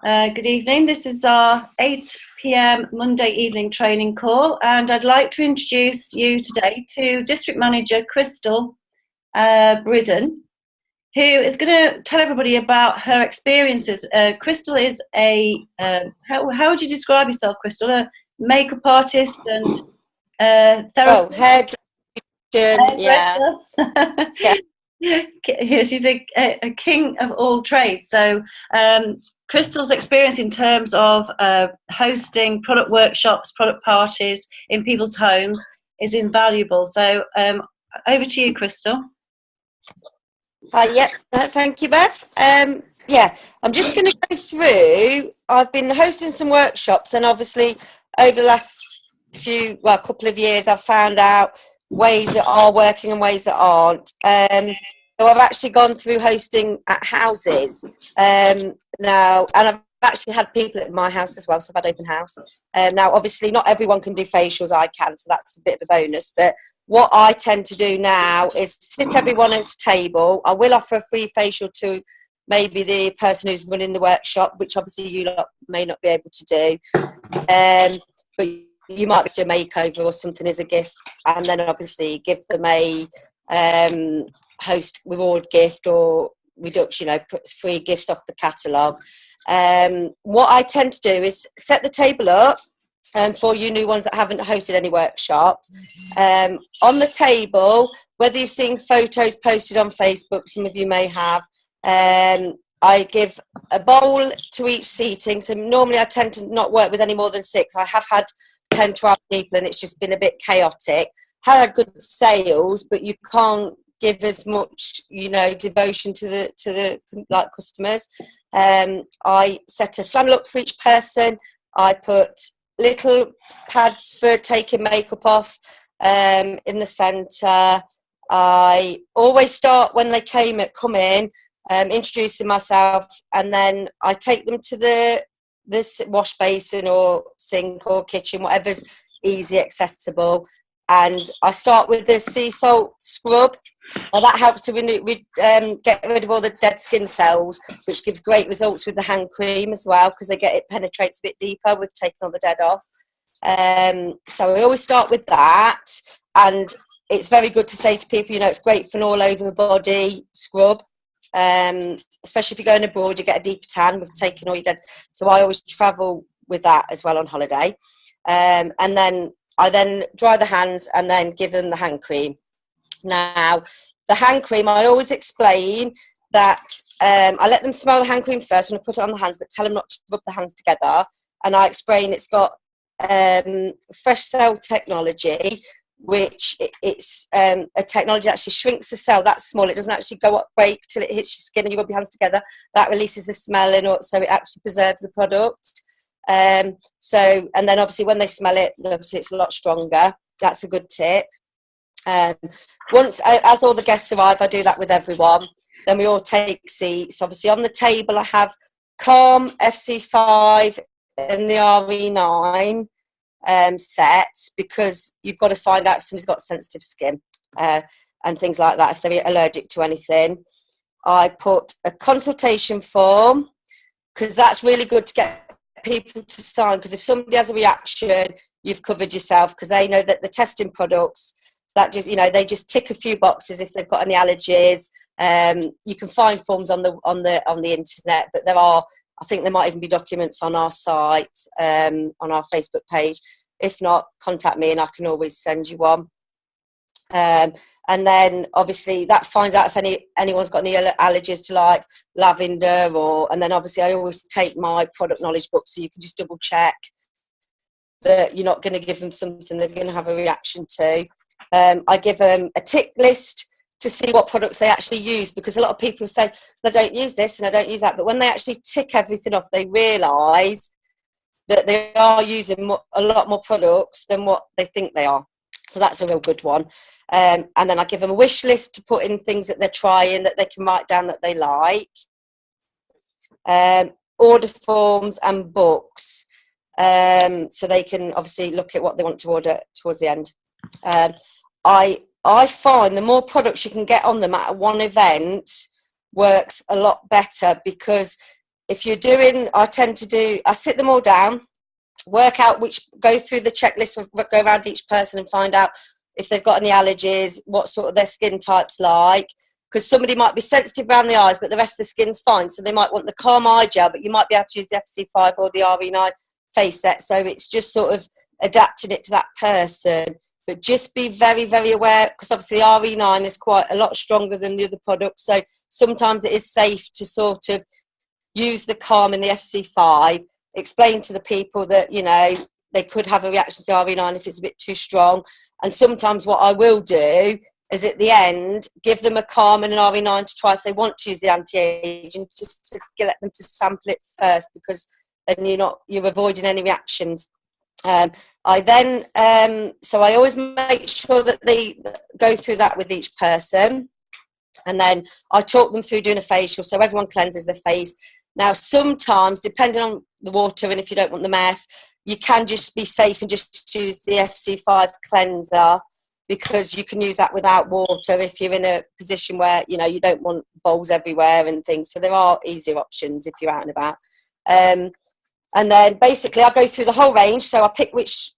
Good evening. This is our 8 p.m. Monday evening training call, and I'd like to introduce you today to District Manager Crystal Bridden, who is going to tell everybody about her experiences. Crystal is how would you describe yourself, Crystal? A makeup artist and therapist? Hairdresser, yeah. Yeah. She's a king of all trades. So Crystal's experience in terms of hosting product workshops, product parties in people's homes is invaluable. So over to you, Crystal. Thank you, Beth. I'm just going to go through. I've been hosting some workshops, and obviously over the last couple of years, I've found out ways that are working and ways that aren't. So I've actually gone through hosting at houses now, and I've actually had people at my house as well, so I've had open house. Now, obviously, not everyone can do facials. I can, so that's a bit of a bonus. But what I tend to do now is sit everyone at a table. I will offer a free facial to maybe the person who's running the workshop, which obviously you lot may not be able to do. But you might do a makeover or something as a gift, and then obviously give them a host reward gift or reduction, free gifts off the catalogue. What I tend to do is set the table up, and for you new ones that haven't hosted any workshops, on the table, whether you've seen photos posted on Facebook, some of you may have, I give a bowl to each seating. So normally I tend to not work with any more than 6. I have had 10, 12 people, and it's just been a bit chaotic. Had good sales, but you can't give as much, devotion to the customers. I set a flannel up for each person. I put little pads for taking makeup off in the centre. I always start when they come in, introducing myself, and then I take them to this wash basin or sink or kitchen, whatever's easy accessible, and I start with the sea salt scrub. Now that helps to get rid of all the dead skin cells, which gives great results with the hand cream as well, because it penetrates a bit deeper with taking all the dead off. So I always start with that, and it's very good to say to people, it's great for an all over the body scrub. Especially if you're going abroad, you get a deeper tan with taking all your dead. So I always travel with that as well on holiday. And then I dry the hands and then give them the hand cream. Now, the hand cream, I always explain that I let them smell the hand cream first when I put it on the hands, but tell them not to rub the hands together. And I explain it's got fresh cell technology, which it's a technology that actually shrinks the cell that small. It doesn't actually break till it hits your skin and you rub your hands together. That releases the smell, and so it actually preserves the product. And then obviously when they smell it, obviously it's a lot stronger. That's a good tip. As all the guests arrive, I do that with everyone. Then we all take seats. Obviously on the table I have Calm, FC5 and the RE9 sets, because you've got to find out if somebody's got sensitive skin and things like that, if they're allergic to anything. I put a consultation form, because that's really good to get people to sign, because if somebody has a reaction, you've covered yourself, because they know that the testing products, so that just they just tick a few boxes if they've got any allergies. You can find forms on the internet, but I think there might even be documents on our site, on our Facebook page. If not, contact me and I can always send you one. And then obviously that finds out if anyone's got any allergies to like lavender, and then obviously I always take my product knowledge book, so you can just double check that you're not going to give them something they're going to have a reaction to. I give them a tick list to see what products they actually use, because a lot of people say, I don't use this and I don't use that, but when they actually tick everything off, they realise that they are using a lot more products than what they think they are. So that's a real good one. And then I give them a wish list to put in things that they're trying, that they can write down that they like. Order forms and books, so they can obviously look at what they want to order towards the end. I find the more products you can get on them at one event works a lot better, because if you're doing, I sit them all down, work out go through the checklist, go around each person and find out if they've got any allergies, what sort of their skin type's like. Because somebody might be sensitive around the eyes, but the rest of the skin's fine. So they might want the Calm Eye Gel, but you might be able to use the FC5 or the RE9 face set. So it's just sort of adapting it to that person. But just be very, very aware, because obviously the RE9 is quite a lot stronger than the other products. So sometimes it is safe to sort of use the Calm and the FC5, explain to the people that, you know, they could have a reaction to the RE9 if it's a bit too strong. And sometimes what I will do is at the end, give them a Calm and an RE9 to try if they want to use the anti-aging, just to let them to sample it first, because then you're avoiding any reactions. I always make sure that they go through that with each person, and then I talk them through doing a facial, so everyone cleanses their face. Now, sometimes, depending on the water and if you don't want the mess, you can just be safe and just use the FC5 cleanser, because you can use that without water if you're in a position where, you know, you don't want bowls everywhere and things. So there are easier options if you're out and about. And then basically I go through the whole range. So I pick which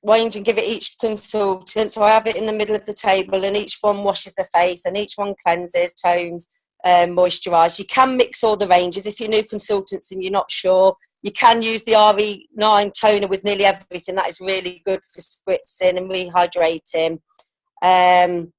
range and give it each consultant. So I have it in the middle of the table, and each one washes their face and each one cleanses, tones, moisturise. You can mix all the ranges. If you're new consultants and you're not sure, you can use the RE9 toner with nearly everything. That is really good for spritzing and rehydrating. And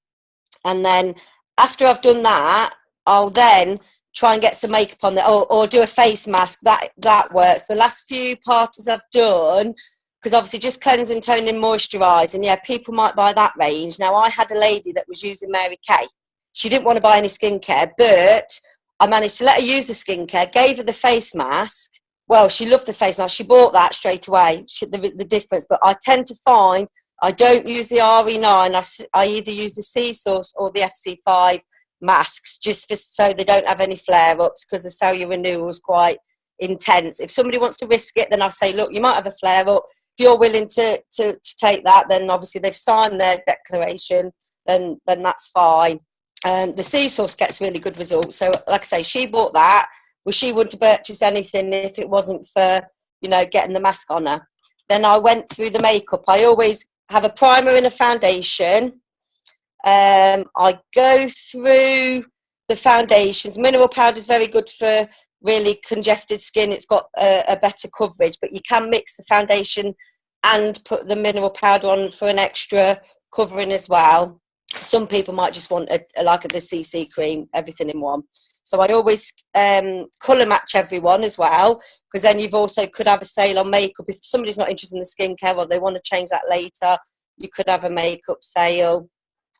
then after I've done that, I'll then try and get some makeup on there, or do a face mask. That works. The last few parties I've done, because obviously just cleansing, toning, moisturise, and yeah, people might buy that range. Now, I had a lady that was using Mary Kay. She didn't want to buy any skincare, but I managed to let her use the skincare, gave her the face mask. Well, she loved the face mask. She bought that straight away, the difference. But I tend to find I don't use the RE9. I either use the C Source or the FC5 masks, just so they don't have any flare-ups, because the cellular renewal is quite intense. If somebody wants to risk it, then I say, look, you might have a flare-up. If you're willing to take that, then obviously they've signed their declaration, then that's fine. The C Source gets really good results. So like I say, she bought that. Well, she wouldn't have purchased anything if it wasn't for, you know, getting the mask on her. Then I went through the makeup. I always have a primer and a foundation. I go through the foundations. Mineral powder is very good for really congested skin. It's got a better coverage, but you can mix the foundation and put the mineral powder on for an extra covering as well. Some people might just want the CC cream, everything in one. So I always colour match everyone as well, because then you've also could have a sale on makeup. If somebody's not interested in the skincare or they want to change that later, you could have a makeup sale.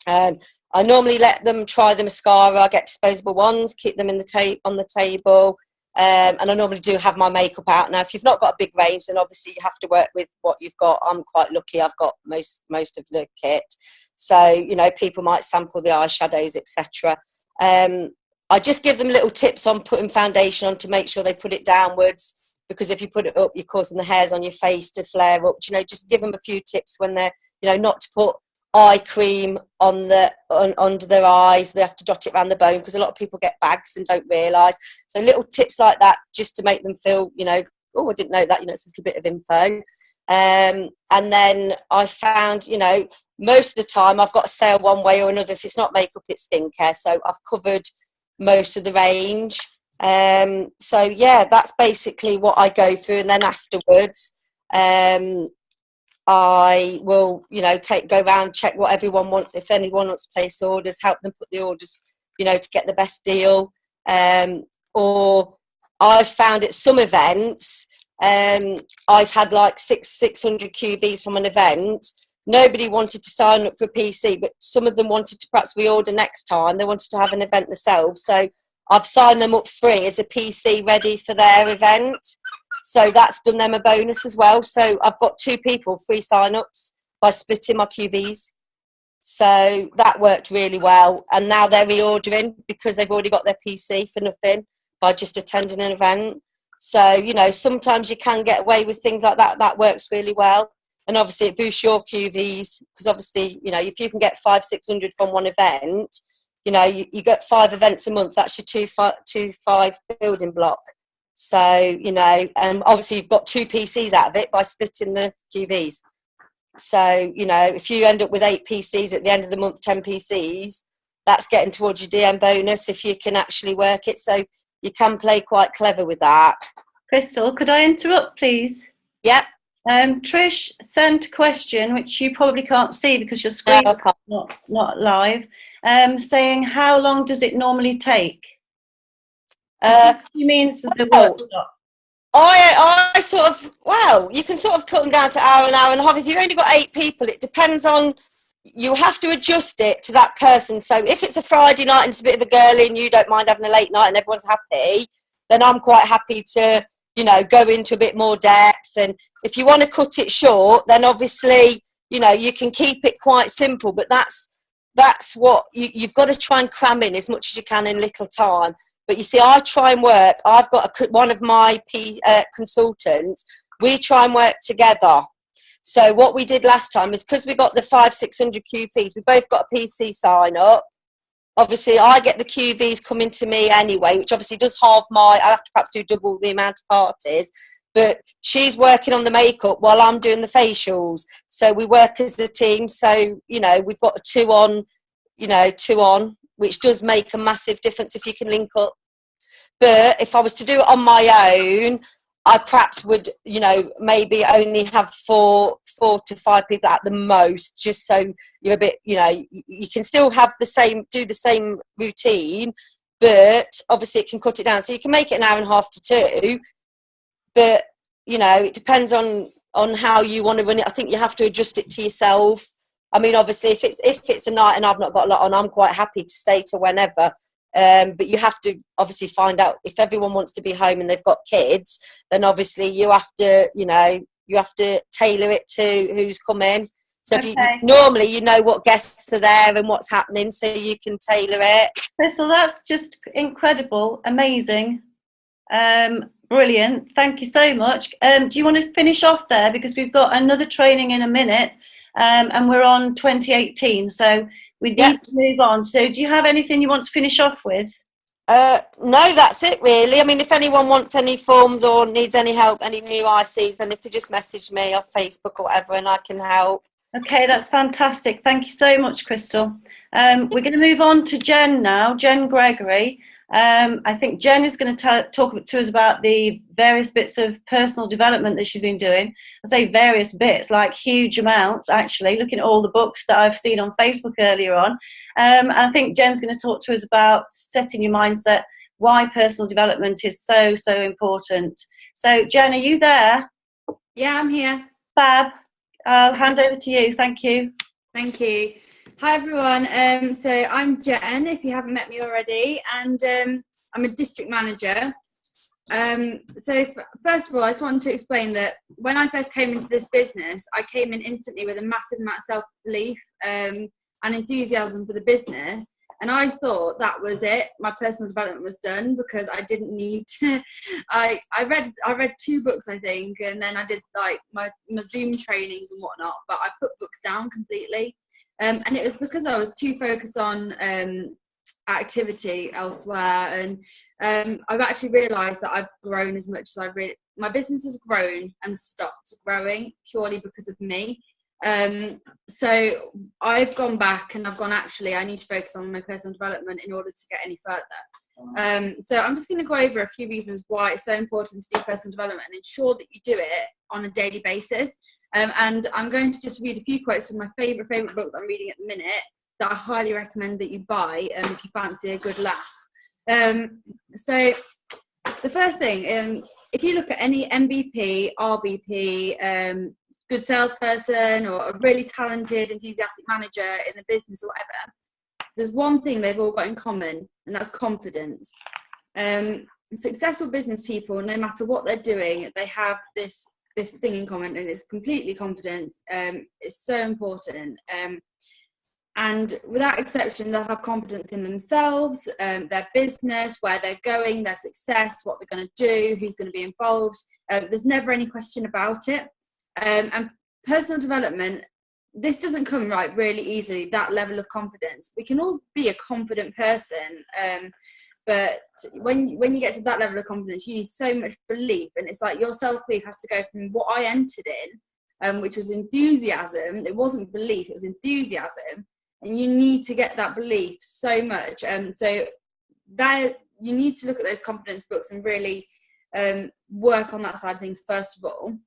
I normally let them try the mascara. I get disposable ones, keep them on the table, and I normally do have my makeup out. Now, if you've not got a big range, then obviously you have to work with what you've got. I'm quite lucky; I've got most of the kit. So, you know, people might sample the eyeshadows, etc. I just give them little tips on putting foundation on to make sure they put it downwards, because if you put it up, you're causing the hairs on your face to flare up. You know, just give them a few tips when they're, you know, not to put eye cream under their eyes. They have to dot it around the bone, because a lot of people get bags and don't realise. So little tips like that, just to make them feel, you know, oh, I didn't know that, you know, it's a little bit of info. And then I found, you know, most of the time I've got a sale one way or another. If it's not makeup, it's skincare. So I've covered most of the range. So yeah, that's basically what I go through. And then afterwards, I will, you know, go around, check what everyone wants. If anyone wants to place orders, help them put the orders, you know, to get the best deal. Or I've found at some events, I've had like 600 QVs from an event. Nobody wanted to sign up for a PC, but some of them wanted to perhaps reorder next time. They wanted to have an event themselves. So I've signed them up free as a PC ready for their event. So that's done them a bonus as well. So I've got 2 people free sign-ups by splitting my QVs. So that worked really well. And now they're reordering because they've already got their PC for nothing by just attending an event. So, you know, sometimes you can get away with things like that. That works really well. And obviously it boosts your QVs, because obviously, you know, if you can get 500-600 from one event, you know, you get 5 events a month. That's your 2-5 building block. So, you know, and obviously you've got 2 PCs out of it by splitting the QVs. So, you know, if you end up with 8 PCs at the end of the month, 10 PCs, that's getting towards your DM bonus if you can actually work it. So you can play quite clever with that. Crystal, could I interrupt, please? Yep. Trish sent a question, which you probably can't see because your screen is not live, saying, how long does it normally take? She means the workshop. I sort of, well, you can sort of cut them down to hour and a half. If you've only got 8 people, it depends on, you have to adjust it to that person. So if it's a Friday night and it's a bit of a girly and you don't mind having a late night and everyone's happy, then I'm quite happy to, you know, go into a bit more depth. And if you want to cut it short, then obviously, you know, you can keep it quite simple, but that's what you've got to try and cram in as much as you can in little time. But you see, I try and work, I've got one of my consultants, we try and work together. So what we did last time is, because we got the 500-600 QVs, we both got a PC sign up. Obviously, I get the QVs coming to me anyway, which obviously does halve I'll have to perhaps do double the amount of parties. But she's working on the makeup while I'm doing the facials. So we work as a team. So, you know, we've got a 2 on, which does make a massive difference if you can link up. But if I was to do it on my own, I perhaps would, you know, maybe only have 4 to 5 people at the most, just so you're a bit, you know, you can still have do the same routine, but obviously it can cut it down. So you can make it an hour and a half to 2, but, you know, it depends on how you want to run it. I think you have to adjust it to yourself. I mean, obviously, if it's a night and I've not got a lot on, I'm quite happy to stay till whenever. But you have to obviously find out if everyone wants to be home and they've got kids, then obviously you have to, you know, you have to tailor it to who's coming. So if you normally, you know what guests are there and what's happening, so you can tailor it. So that's just incredible, amazing, brilliant. Thank you so much. Do you want to finish off there, because we've got another training in a minute, and we're on 2018, so we need to move on. So do you have anything you want to finish off with? No, that's it really. I mean, if anyone wants any forms or needs any help, any new ICs, then if they just message me off Facebook or whatever, and I can help. Okay, that's fantastic. Thank you so much, Crystal. We're going to move on to Jen now, Jen Gregory. I think Jen is going to talk to us about the various bits of personal development that she's been doing. I say various bits, like huge amounts, actually, looking at all the books that I've seen on Facebook earlier on. I think Jen's going to talk to us about setting your mindset, why personal development is so, so important. So, Jen, are you there? Yeah, I'm here. Fab. I'll hand over to you. Thank you. Thank you. Hi, everyone. So I'm Jen, if you haven't met me already, and I'm a district manager. So first of all, I just wanted to explain that when I first came into this business, I came in instantly with a massive amount of self-belief and enthusiasm for the business. And I thought that was it. My personal development was done, because I didn't need to. I read 2 books, I think, and then I did like my Zoom trainings and whatnot. But I put books down completely, and it was because I was too focused on activity elsewhere. And I've actually realised that I've grown as much as my business has grown and stopped growing purely because of me. So I've gone back and I've gone, actually, I need to focus on my personal development in order to get any further. So I'm just going to go over a few reasons why it's so important to do personal development and ensure that you do it on a daily basis. And I'm going to just read a few quotes from my favourite book that I'm reading at the minute that I highly recommend that you buy if you fancy a good laugh. So the first thing, if you look at any MVP, RVP, good salesperson, or a really talented, enthusiastic manager in the business or whatever, there's one thing they've all got in common, and that's confidence. Successful business people, no matter what they're doing, they have this thing in common, and it's completely confidence. It's so important. And without exception, they'll have confidence in themselves, their business, where they're going, their success, what they're going to do, who's going to be involved. There's never any question about it. And personal development, this doesn't come really easily, that level of confidence. We can all be a confident person, But when you get to that level of confidence, you need so much belief, and it's like your self-belief has to go from what I entered in, which was enthusiasm. It wasn't belief, it was enthusiasm, and you need to get that belief so much. So that you need to look at those confidence books and really work on that side of things first of all.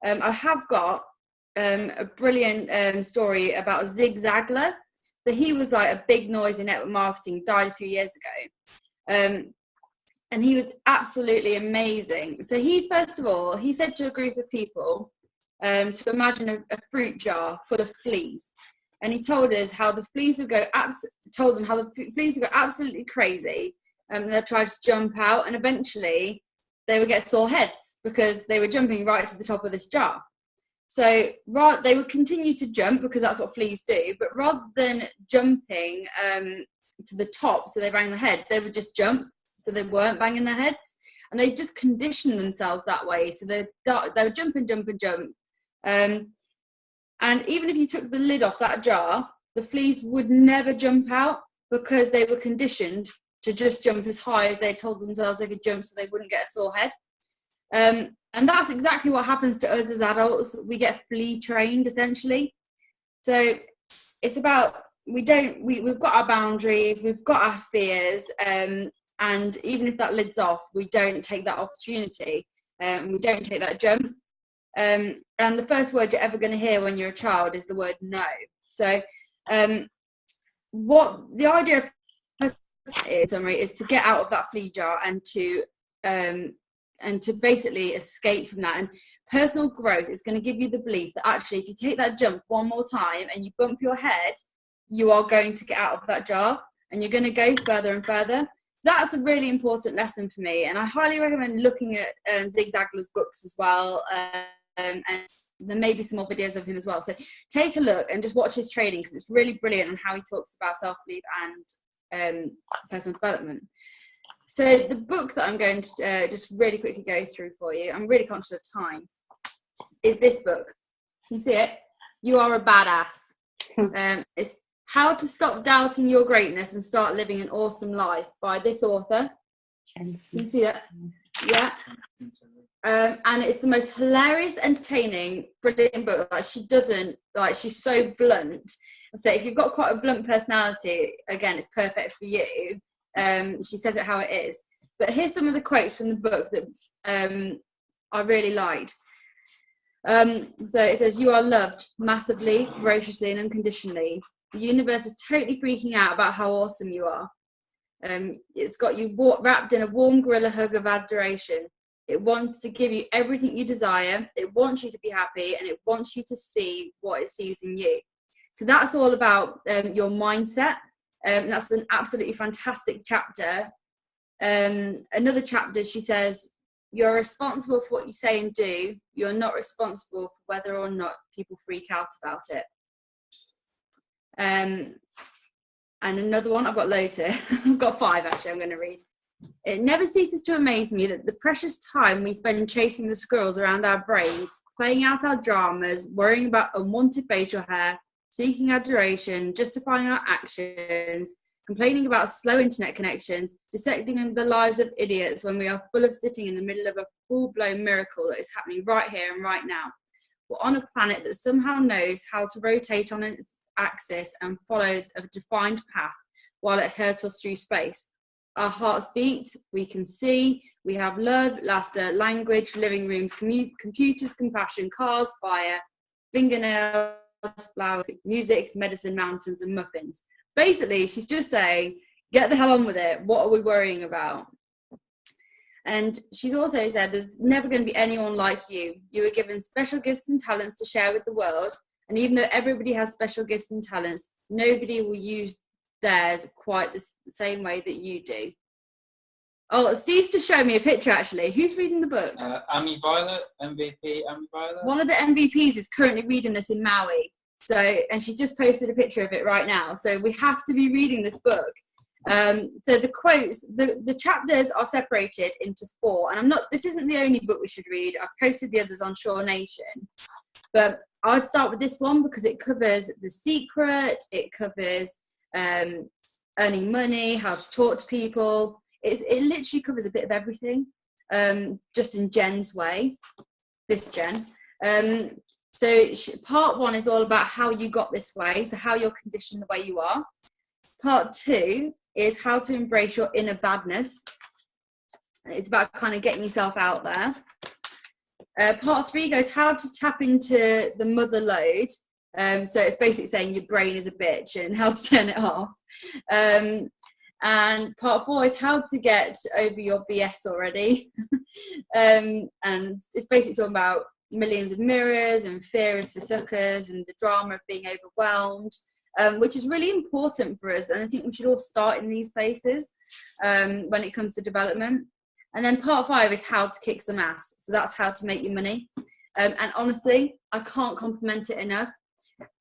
I have got a brilliant story about Zig Ziglar. So he was like a big noise in network marketing, died a few years ago. And he was absolutely amazing. So he, first of all, he said to a group of people to imagine a fruit jar full of fleas. And he told us how the fleas would go, absolutely crazy. They'd try to jump out, and eventually they would get sore heads because they were jumping right to the top of this jar. So they would continue to jump because that's what fleas do, but rather than jumping to the top so they bang their head, they would just jump so they weren't banging their heads, and they just conditioned themselves that way. So they would jump and jump and jump. And even if you took the lid off that jar, the fleas would never jump out because they were conditioned to just jump as high as they told themselves they could jump so they wouldn't get a sore head. And that's exactly what happens to us as adults. We get flea trained essentially. So it's about, we've got our boundaries, we've got our fears, and even if that lid's off, we don't take that opportunity, we don't take that jump. And the first word you're ever going to hear when you're a child is the word no. So what the idea of summary is to get out of that flea jar and to basically escape from that. And personal growth is going to give you the belief that actually if you take that jump one more time and you bump your head, you are going to get out of that jar and you're going to go further and further. So that's a really important lesson for me, and I highly recommend looking at Zig Ziglar's books as well, and there may be some more videos of him as well. So take a look and just watch his training because it's really brilliant on how he talks about self-belief and personal development. So the book that I'm going to just really quickly go through for you, I'm really conscious of time, is this book. Can you see it? You Are a Badass. It's How to Stop Doubting Your Greatness and Start Living an Awesome Life by this author. Can you see that? Yeah. And it's the most hilarious, entertaining, brilliant book. Like she's so blunt. So if you've got quite a blunt personality, again, it's perfect for you. She says it how it is. But here's some of the quotes from the book that I really liked. So it says, "You are loved massively, ferociously, and unconditionally. The universe is totally freaking out about how awesome you are. It's got you wrapped in a warm gorilla hug of adoration. It wants to give you everything you desire. It wants you to be happy, and it wants you to see what it sees in you." So that's all about your mindset. That's an absolutely fantastic chapter. Another chapter, she says, "You're responsible for what you say and do. You're not responsible for whether or not people freak out about it." And another one, I've got loads here. I've got 5 actually, I'm going to read. "It never ceases to amaze me that the precious time we spend chasing the squirrels around our brains, playing out our dramas, worrying about unwanted facial hair, seeking adoration, justifying our actions, complaining about slow internet connections, dissecting the lives of idiots when we are full of sitting in the middle of a full-blown miracle that is happening right here and right now. We're on a planet that somehow knows how to rotate on its axis and follow a defined path while it hurtles through space. Our hearts beat, we can see, we have love, laughter, language, living rooms, computers, compassion, cars, fire, fingernails, flowers, music, medicine, mountains, and muffins." Basically, she's just saying, get the hell on with it. What are we worrying about? And she's also said, there's never going to be anyone like you. You were given special gifts and talents to share with the world. And even though everybody has special gifts and talents, nobody will use theirs quite the same way that you do. Oh, Steve's just showed me a picture, actually. Who's reading the book? Amy Violet, MVP Amy Violet. One of the MVPs is currently reading this in Maui. So, and she just posted a picture of it right now. So we have to be reading this book. So the quotes, the chapters are separated into 4. And this isn't the only book we should read. I've posted the others on Shore Nation. But I'd start with this one because it covers The Secret. It covers earning money, how to talk to people. it literally covers a bit of everything, just in Jen's way, this Jen. So part 1 is all about how you got this way, so how you're conditioned the way you are. Part 2 is how to embrace your inner badness. It's about kind of getting yourself out there. Part 3 goes how to tap into the mother load. So it's basically saying your brain is a bitch and how to turn it off. And part 4 is how to get over your BS already. And it's basically talking about millions of mirrors and fear is for suckers and the drama of being overwhelmed, which is really important for us. And I think we should all start in these places when it comes to development. And then part 5 is how to kick some ass. So that's how to make your money. And honestly, I can't compliment it enough.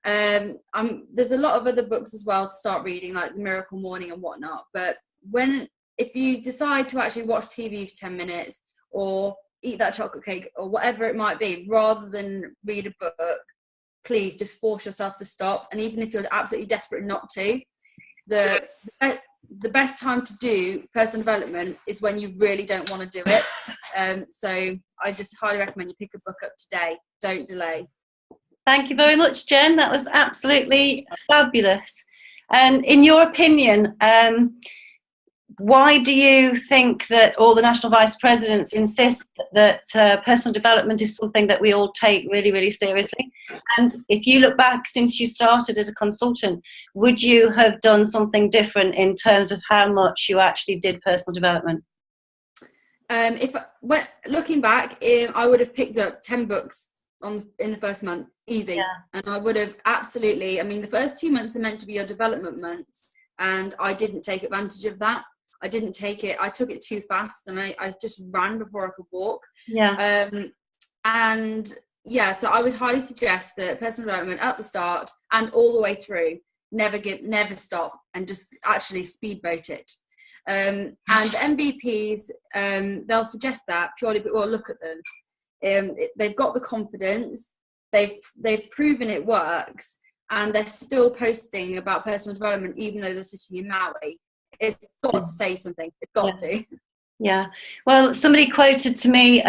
There's a lot of other books as well to start reading, like The Miracle Morning and whatnot. But if you decide to actually watch TV for 10 minutes or eat that chocolate cake or whatever it might be, rather than read a book, please just force yourself to stop. And even if you're absolutely desperate not to, the best time to do personal development is when you really don't want to do it. So I just highly recommend you pick a book up today. Don't delay. Thank you very much, Jen. That was absolutely fabulous. And in your opinion, why do you think that all the national vice presidents insist that personal development is something that we all take really, really seriously? And if you look back since you started as a consultant, would you have done something different in terms of how much you actually did personal development? Looking back, I would have picked up 10 books in the first month, easy. Yeah. And I would have absolutely, the first 2 months are meant to be your development months, and I didn't take advantage of that. I took it too fast, and I just ran before I could walk. Yeah. So I would highly suggest that personal development at the start and all the way through, never stop, and just actually speedboat it. And MVPs, they'll suggest that purely, but we'll look at them. They've got the confidence, they've proven it works, and they're still posting about personal development even though they're sitting in Maui. It's got to say something. It's got to. Yeah. Well, somebody quoted to me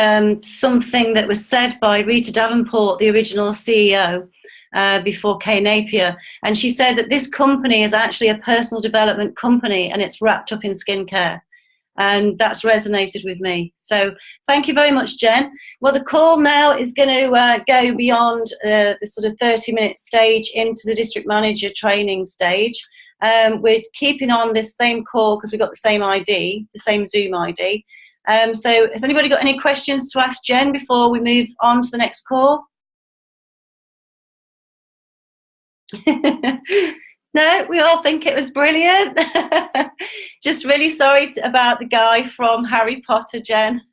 something that was said by Rita Davenport, the original CEO, before Kay Napier. And she said that this company is actually a personal development company, and it's wrapped up in skincare. And that's resonated with me. So thank you very much, Jen. Well, the call now is going to go beyond the sort of 30-minute stage into the district manager training stage. We're keeping on this same call because we've got the same ID, the same Zoom ID. So has anybody got any questions to ask Jen before we move on to the next call? No, we all think it was brilliant. Just really sorry about the guy from Harry Potter, Jen.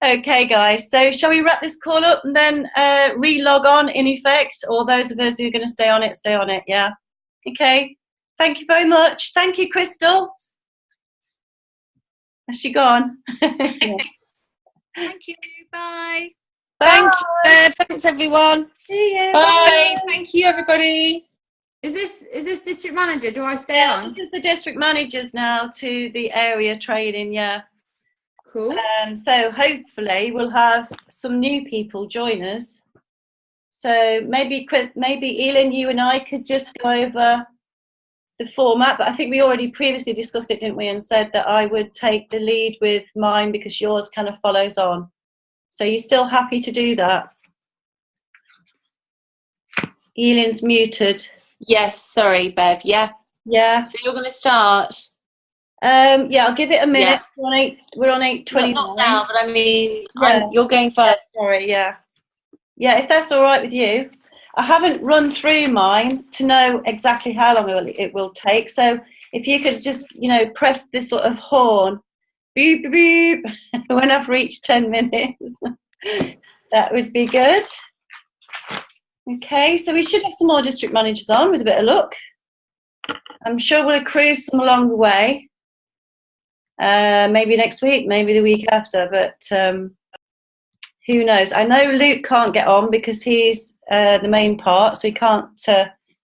Okay, guys, so shall we wrap this call up and then re-log on in effect? Or those of us who are going to stay on it, yeah? Okay, thank you very much. Thank you, Crystal. Has she gone? Thank you, bye. Thank you. Thanks, everyone. See you. Bye. Thank you, everybody. Is this district manager? Do I stay on? This is the district managers now to the area training, yeah. Cool. So hopefully we'll have some new people join us. So maybe Elin, you and I could just go over the format, but I think we already previously discussed it, didn't we, and said that I would take the lead with mine because yours kind of follows on. So you're still happy to do that? Elin's muted. Yes, sorry, Bev. Yeah. Yeah. So you're going to start? Yeah, I'll give it a minute. Yeah. We're on 8:29. Not now, but Yeah. you're going first. Sorry, yeah. Yeah, if that's all right with you. I haven't run through mine to know exactly how long it will take. So if you could just, press this sort of horn, beep, beep, beep, when I've reached 10 minutes, that would be good. Okay, so we should have some more district managers on with a bit of luck. I'm sure we'll accrue some along the way. Maybe next week, maybe the week after, but who knows? I know Luke can't get on because he's the main part, so he can't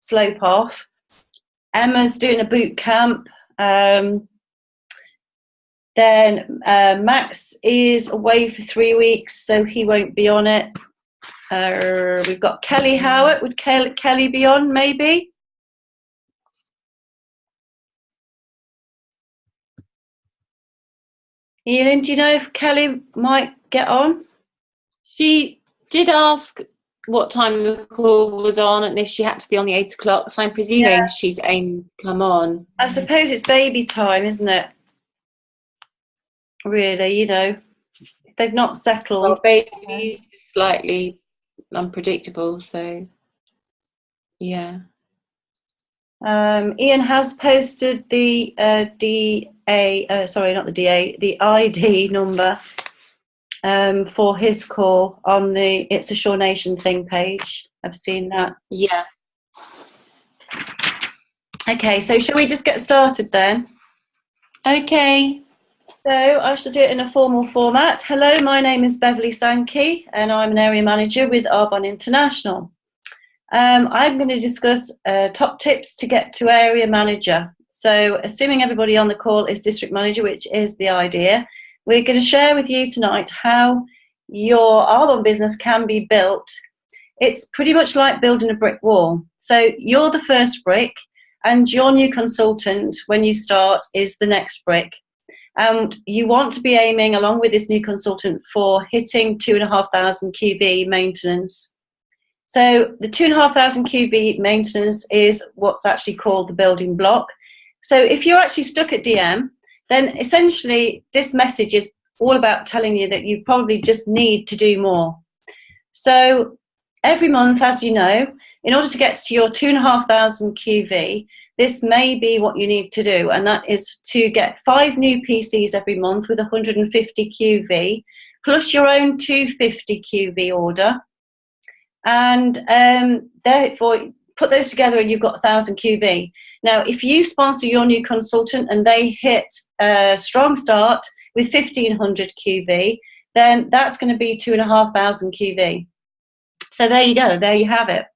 slope off. Emma's doing a boot camp. Then Max is away for 3 weeks, so he won't be on it. We've got Kelly Howard. Would Kelly be on, maybe? Ian, do you know if Kelly might get on? She did ask what time the call was on and if she had to be on the 8 o'clock, so I'm presuming she's aimed to come on. I suppose it's baby time, isn't it? Really, you know, they've not settled. Well, baby is slightly unpredictable, so yeah. Ian has posted the the ID number for his call on the It's a Sure Nation thing page. I've seen that. Yeah. Okay, so shall we just get started then? Okay. So I shall do it in a formal format. Hello, my name is Beverly Sankey and I'm an area manager with Arbonne International. I'm going to discuss top tips to get to area manager. So assuming everybody on the call is district manager, which is the idea, we're going to share with you tonight how your Arbonne business can be built. It's pretty much like building a brick wall. So you're the first brick and your new consultant, when you start, is the next brick. And you want to be aiming, along with this new consultant, for hitting 2,500 QB maintenance. So the 2,500 QB maintenance is what's actually called the building block. So if you're actually stuck at DM, then essentially this message is all about telling you that you probably just need to do more. So every month, as you know, in order to get to your 2,500 QV, this may be what you need to do, and that is to get 5 new PCs every month with 150 QV, plus your own 250 QV order. And therefore, put those together and you've got 1,000 QV. Now, if you sponsor your new consultant and they hit a strong start with 1,500 QV, then that's going to be 2,500 QV. So there you go, there you have it.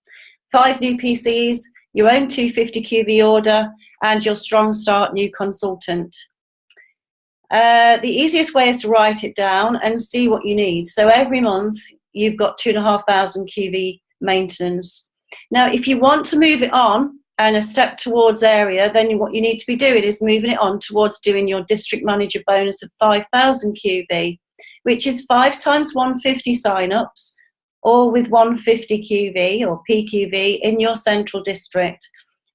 5 new PCs, your own 250 QV order, and your strong start new consultant. The easiest way is to write it down and see what you need. So every month you've got 2,500 QV maintenance. Now, if you want to move it on and a step towards area, then what you need to be doing is moving it on towards doing your district manager bonus of 5,000 QV, which is 5 times 150 sign-ups, or with 150 QV or PQV in your central district,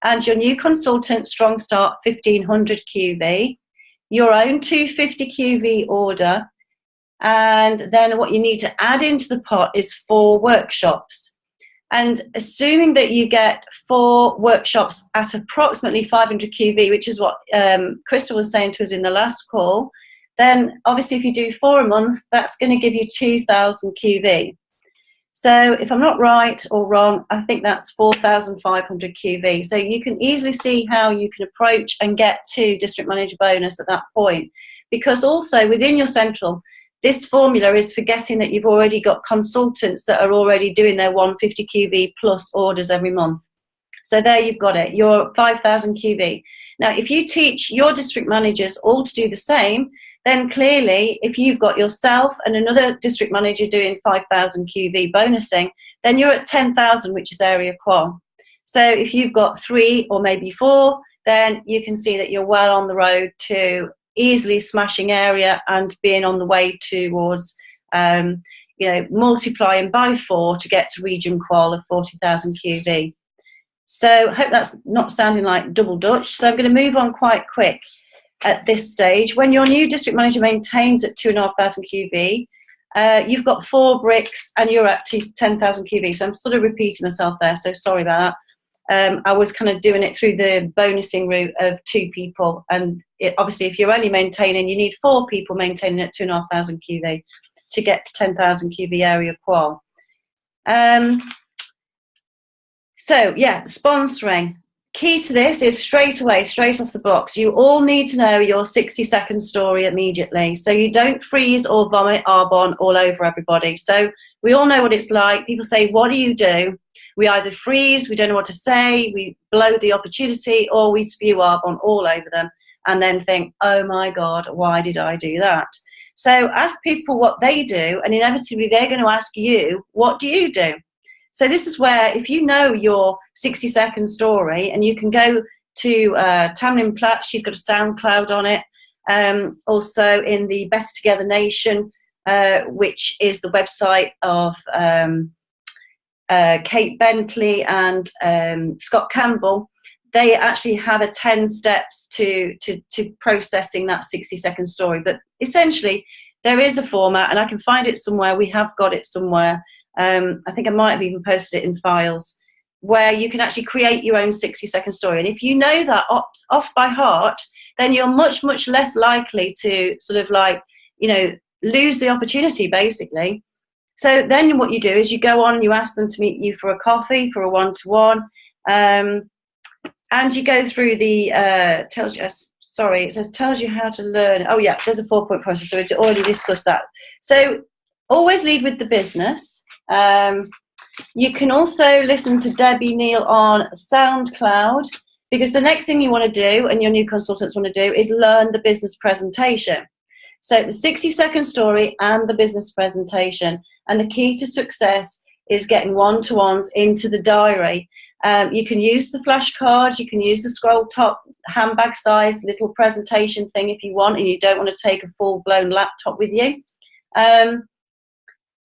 and your new consultant strong start 1,500 QV, your own 250 QV order, and then what you need to add into the pot is 4 workshops. And assuming that you get 4 workshops at approximately 500 QV, which is what Crystal was saying to us in the last call, then obviously if you do 4 a month, that's going to give you 2,000 QV. So if I'm not right or wrong, I think that's 4,500 QV. So you can easily see how you can approach and get to district manager bonus at that point. Because also within your central, this formula is forgetting that you've already got consultants that are already doing their 150 QV plus orders every month. So there you've got it, your 5,000 QV. Now, if you teach your district managers all to do the same, then clearly, if you've got yourself and another district manager doing 5,000 QV bonusing, then you're at 10,000, which is area qual. So if you've got 3 or maybe 4, then you can see that you're well on the road to easily smashing area and being on the way towards, multiplying by 4 to get to region qual of 40,000 QV. So I hope that's not sounding like double Dutch. So I'm going to move on quite quick. At this stage, when your new district manager maintains at 2,500 QV, you've got 4 bricks and you're at 10,000 QV. So I'm sort of repeating myself there, so sorry about that. I was kind of doing it through the bonusing route of 2 people, and obviously if you're only maintaining, you need 4 people maintaining at 2,500 QV to get to 10,000 QV area qual. So yeah, sponsoring. Key to this is straight away, straight off the box, you all need to know your 60-second story immediately. So you don't freeze or vomit Arbonne all over everybody. So we all know what it's like. People say, what do you do? we either freeze, we don't know what to say, we blow the opportunity, or we spew Arbonne all over them and then think, oh my God, why did I do that? So ask people what they do, and inevitably they're going to ask you, what do you do? So this is where, if you know your 60-second story, and you can go to Tamlin Platt, she's got a SoundCloud on it, also in the Better Together Nation, which is the website of Kate Bentley and Scott Campbell. They actually have a 10 steps to processing that 60-second story. But essentially, there is a format, and I can find it somewhere. We have got it somewhere. I think I might have even posted it in files, where you can actually create your own 60-second story. And if you know that off by heart, then you're much, much less likely to sort of like, lose the opportunity, basically. So then what you do is you go on, you ask them to meet you for a coffee, for a one-to-one, and you go through the, it says tells you how to learn. Oh yeah, there's a 4-point process, so we've already discussed that. So always lead with the business. You can also listen to Debbie Neal on SoundCloud, because the next thing you want to do, and your new consultants want to do, is learn the business presentation. So the 60-second story and the business presentation. And the key to success is getting one-to-ones into the diary. You can use the flashcards, you can use the scroll top handbag size little presentation thing if you want, and you don't want to take a full-blown laptop with you.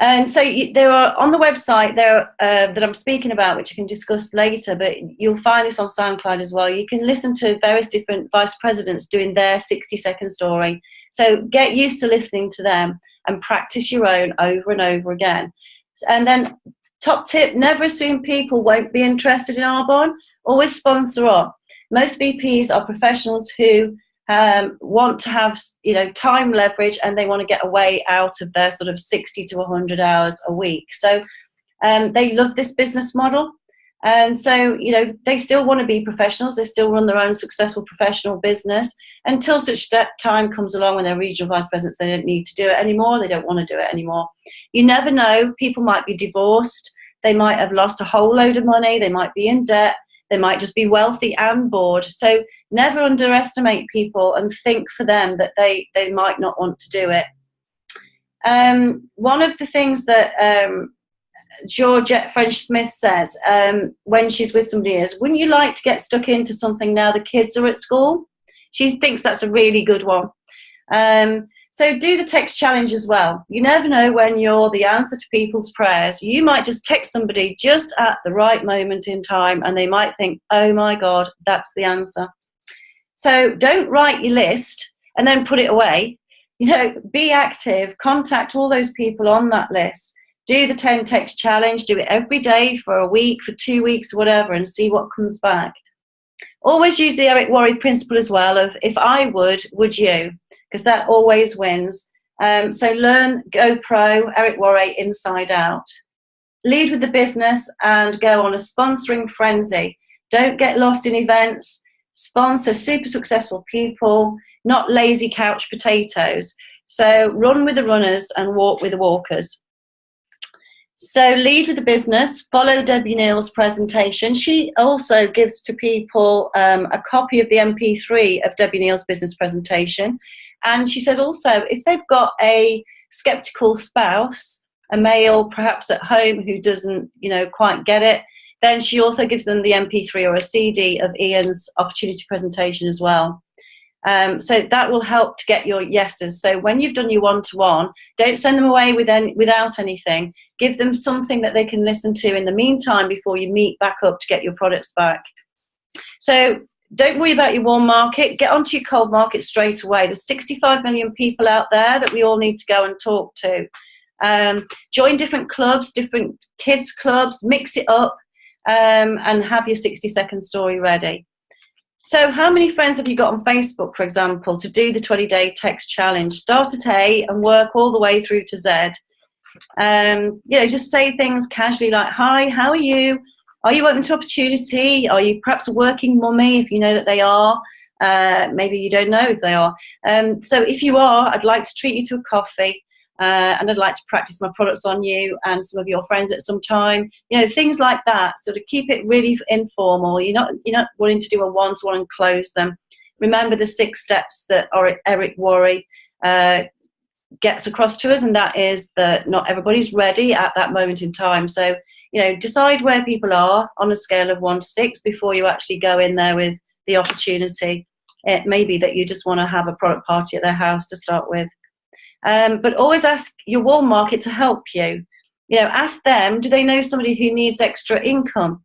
And so there are on the website there that I'm speaking about, which I can discuss later, but you'll find this on SoundCloud as well. You can listen to various different vice presidents doing their 60-second story. So get used to listening to them and practice your own over and over again. And then top tip, never assume people won't be interested in Arbonne. Always sponsor up. Most VPs are professionals who want to have time leverage, and they want to get away out of their sort of 60 to 100 hours a week. So they love this business model, and so they still want to be professionals. They still run their own successful professional business until such time comes along when they're regional vice presidents. They don't need to do it anymore. They don't want to do it anymore. You never know. People might be divorced. They might have lost a whole load of money. They might be in debt. They might just be wealthy and bored. So never underestimate people and think for them that they might not want to do it. One of the things that Georgette French-Smith says when she's with somebody is, wouldn't you like to get stuck into something now the kids are at school? She thinks that's a really good one. So do the text challenge as well. You never know when you're the answer to people's prayers. You might just text somebody just at the right moment in time, and they might think, oh my God, that's the answer. So don't write your list and then put it away. Be active, contact all those people on that list. Do the 10 text challenge, do it every day for a week, for 2 weeks, whatever, and see what comes back. Always use the Eric Worre principle as well of, if I would you? Because that always wins. So learn GoPro, Eric Worre, inside out. Lead with the business and go on a sponsoring frenzy. Don't get lost in events. Sponsor super successful people, not lazy couch potatoes. So run with the runners and walk with the walkers. So lead with the business, follow Debbie Neal's presentation. She also gives to people a copy of the MP3 of Debbie Neal's business presentation. And she says also, if they've got a skeptical spouse, a male perhaps at home who doesn't, quite get it, then she also gives them the MP3 or a CD of Ian's opportunity presentation as well. So that will help to get your yeses. So when you've done your one-to-one, don't send them away without anything. Give them something that they can listen to in the meantime before you meet back up to get your products back. So don't worry about your warm market. Get onto your cold market straight away. There's 65 million people out there that we all need to go and talk to. Join different clubs, different kids clubs, mix it up, and have your 60-second story ready. So how many friends have you got on Facebook, for example, to do the 20-day text challenge? Start at A and work all the way through to Z. Just say things casually like, hi, how are you? Are you open to opportunity? Are you perhaps a working mummy, if you know that they are? Maybe you don't know if they are. So if you are, I'd like to treat you to a coffee. and I'd like to practice my products on you and some of your friends at some time. You know, things like that. So to keep it really informal. You're not wanting to do a one-to-one and close them. Remember the 6 steps that Eric Worre gets across to us, and that is that not everybody's ready at that moment in time. So, you know, decide where people are on a scale of 1 to 6 before you actually go in there with the opportunity. It may be that you just want to have a product party at their house to start with. But always ask your warm market to help you. You know, ask them, do they know somebody who needs extra income?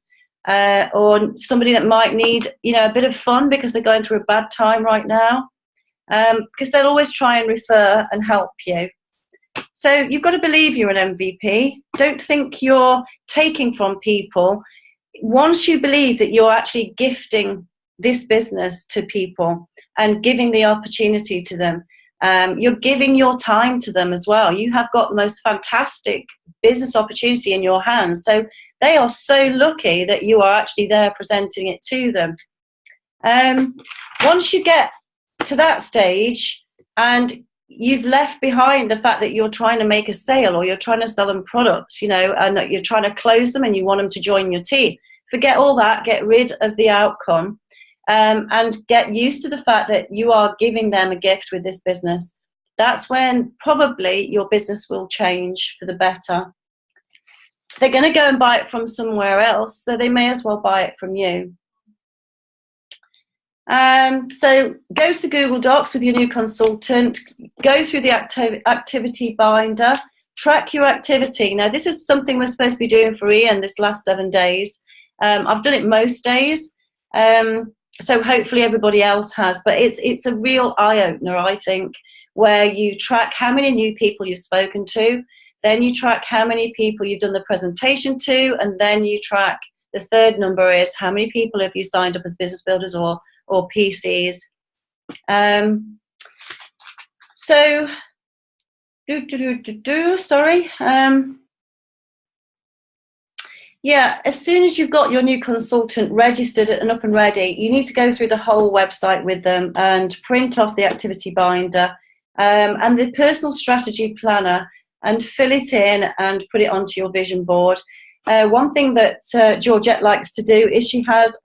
Or somebody that might need, you know, a bit of fun because they're going through a bad time right now? Because they'll always try and refer and help you. So you've got to believe you're an MVP. Don't think you're taking from people. Once you believe that you're actually gifting this business to people and giving the opportunity to them, you're giving your time to them as well. You have got the most fantastic business opportunity in your hands. So they are so lucky that you are actually there presenting it to them. Once you get to that stage and you've left behind the fact that you're trying to make a sale or you're trying to sell them products, you know, and that you're trying to close them and you want them to join your team, forget all that, get rid of the outcome, and get used to the fact that you are giving them a gift with this business. That's when probably your business will change for the better. They're going to go and buy it from somewhere else, so they may as well buy it from you. So go to the Google Docs with your new consultant, go through the activity binder, track your activity. Now, this is something we're supposed to be doing for Ian this last 7 days. I've done it most days, so hopefully everybody else has, but it's a real eye-opener, I think, where you track how many new people you've spoken to, then you track how many people you've done the presentation to, and then you track, the third number is how many people have you signed up as business builders or PCs. Yeah, as soon as you've got your new consultant registered and up and ready, you need to go through the whole website with them and print off the activity binder and the personal strategy planner and fill it in and put it onto your vision board. One thing that Georgette likes to do is she has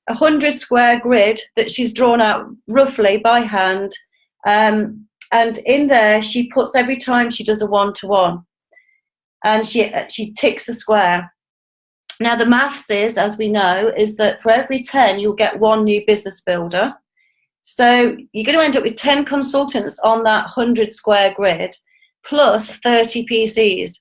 100 square grid that she's drawn out roughly by hand, and in there she puts every time she does a one-to-one, and she ticks a square. Now the maths is, as we know, is that for every 10 you'll get 1 new business builder. So you're going to end up with 10 consultants on that 100 square grid plus 30 PCs,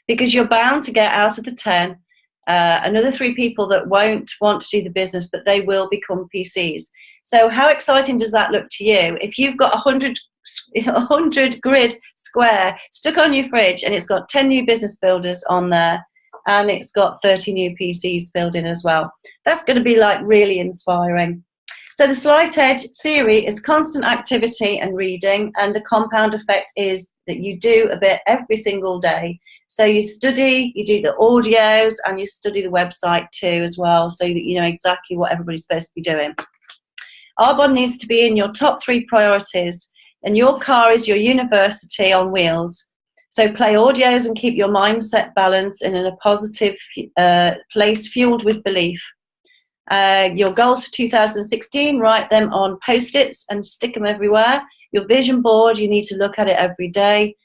because you're bound to get out of the 10 another 3 people that won't want to do the business, but they will become PCs. So how exciting does that look to you? If you've got 100 grid square stuck on your fridge and it's got 10 new business builders on there and it's got 30 new PCs filled in as well, that's going to be like really inspiring. So the slight edge theory is constant activity and reading, and the compound effect is that you do a bit every single day. So you study, you do the audios, and you study the website too as well, so that you know exactly what everybody's supposed to be doing. Arbonne needs to be in your top 3 priorities, and your car is your university on wheels. So play audios and keep your mindset balanced and in a positive place, fueled with belief. Your goals for 2016, write them on Post-its and stick them everywhere. Your vision board, you need to look at it every day.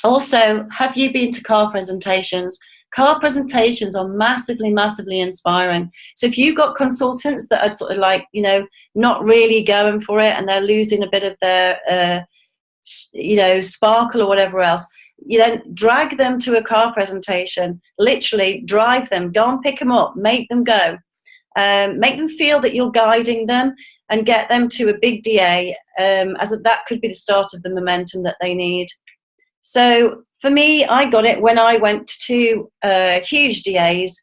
Also, have you been to car presentations? Car presentations are massively, massively inspiring. So if you've got consultants that are sort of like, you know, not really going for it and they're losing a bit of their, you know, sparkle or whatever else, you then drag them to a car presentation, literally drive them, go and pick them up, make them go. Make them feel that you're guiding them and get them to a big DA, as that could be the start of the momentum that they need. So for me, I got it when I went to huge DAs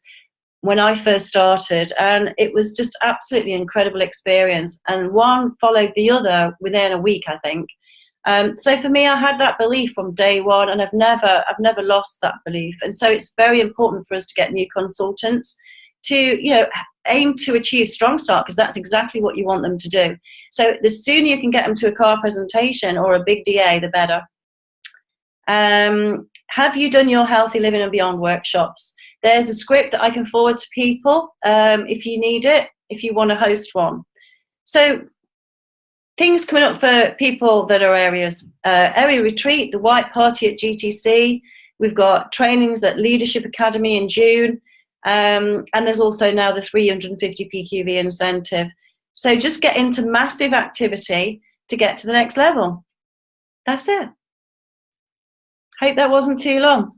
when I first started, and it was just absolutely incredible experience. And one followed the other within a week, I think. So for me, I had that belief from day one, and I've never lost that belief. And so it's very important for us to get new consultants to, you know, aim to achieve strong start, because that's exactly what you want them to do. So the sooner you can get them to a car presentation or a big DA, the better. Have you done your Healthy Living and Beyond workshops? There's a script that I can forward to people if you need it, if you want to host one. So things coming up for people that are area retreat, the White Party at GTC. We've got trainings at Leadership Academy in June. And there's also now the 350 PQV incentive. So just get into massive activity to get to the next level. That's it. Hope that wasn't too long.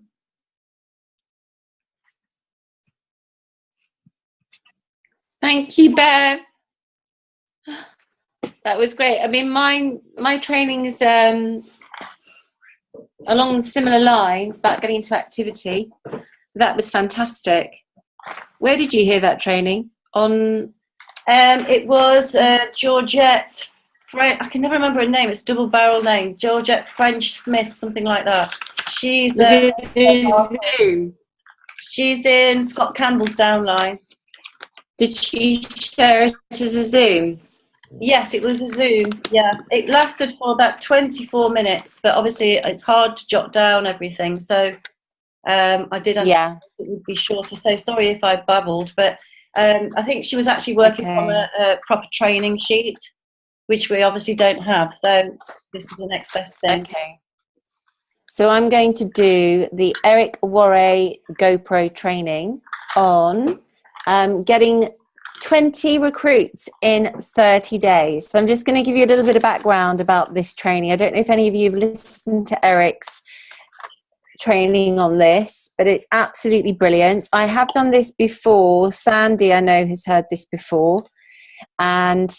Thank you, Bev. That was great. I mean, my training is along similar lines about getting into activity. That was fantastic. Where did you hear that training? On? It was Georgette. I can never remember her name. It's double barrel name. Georgette French Smith, something like that. She's Zoom. She's in Scott Campbell's downline. Did she share it as a Zoom? Yes, it was a Zoom. Yeah, it lasted for about 24 minutes, but obviously it's hard to jot down everything. So I did. Yeah. It would be shorter. So sorry if I babbled, but I think she was actually working from a proper training sheet, which we obviously don't have. So this is the next best thing. Okay. So I'm going to do the Eric Worre GoPro training on getting 20 recruits in 30 days. So I'm just going to give you a little bit of background about this training. I don't know if any of you have listened to Eric's training on this, but it's absolutely brilliant. I have done this before. Sandy, I know, has heard this before. And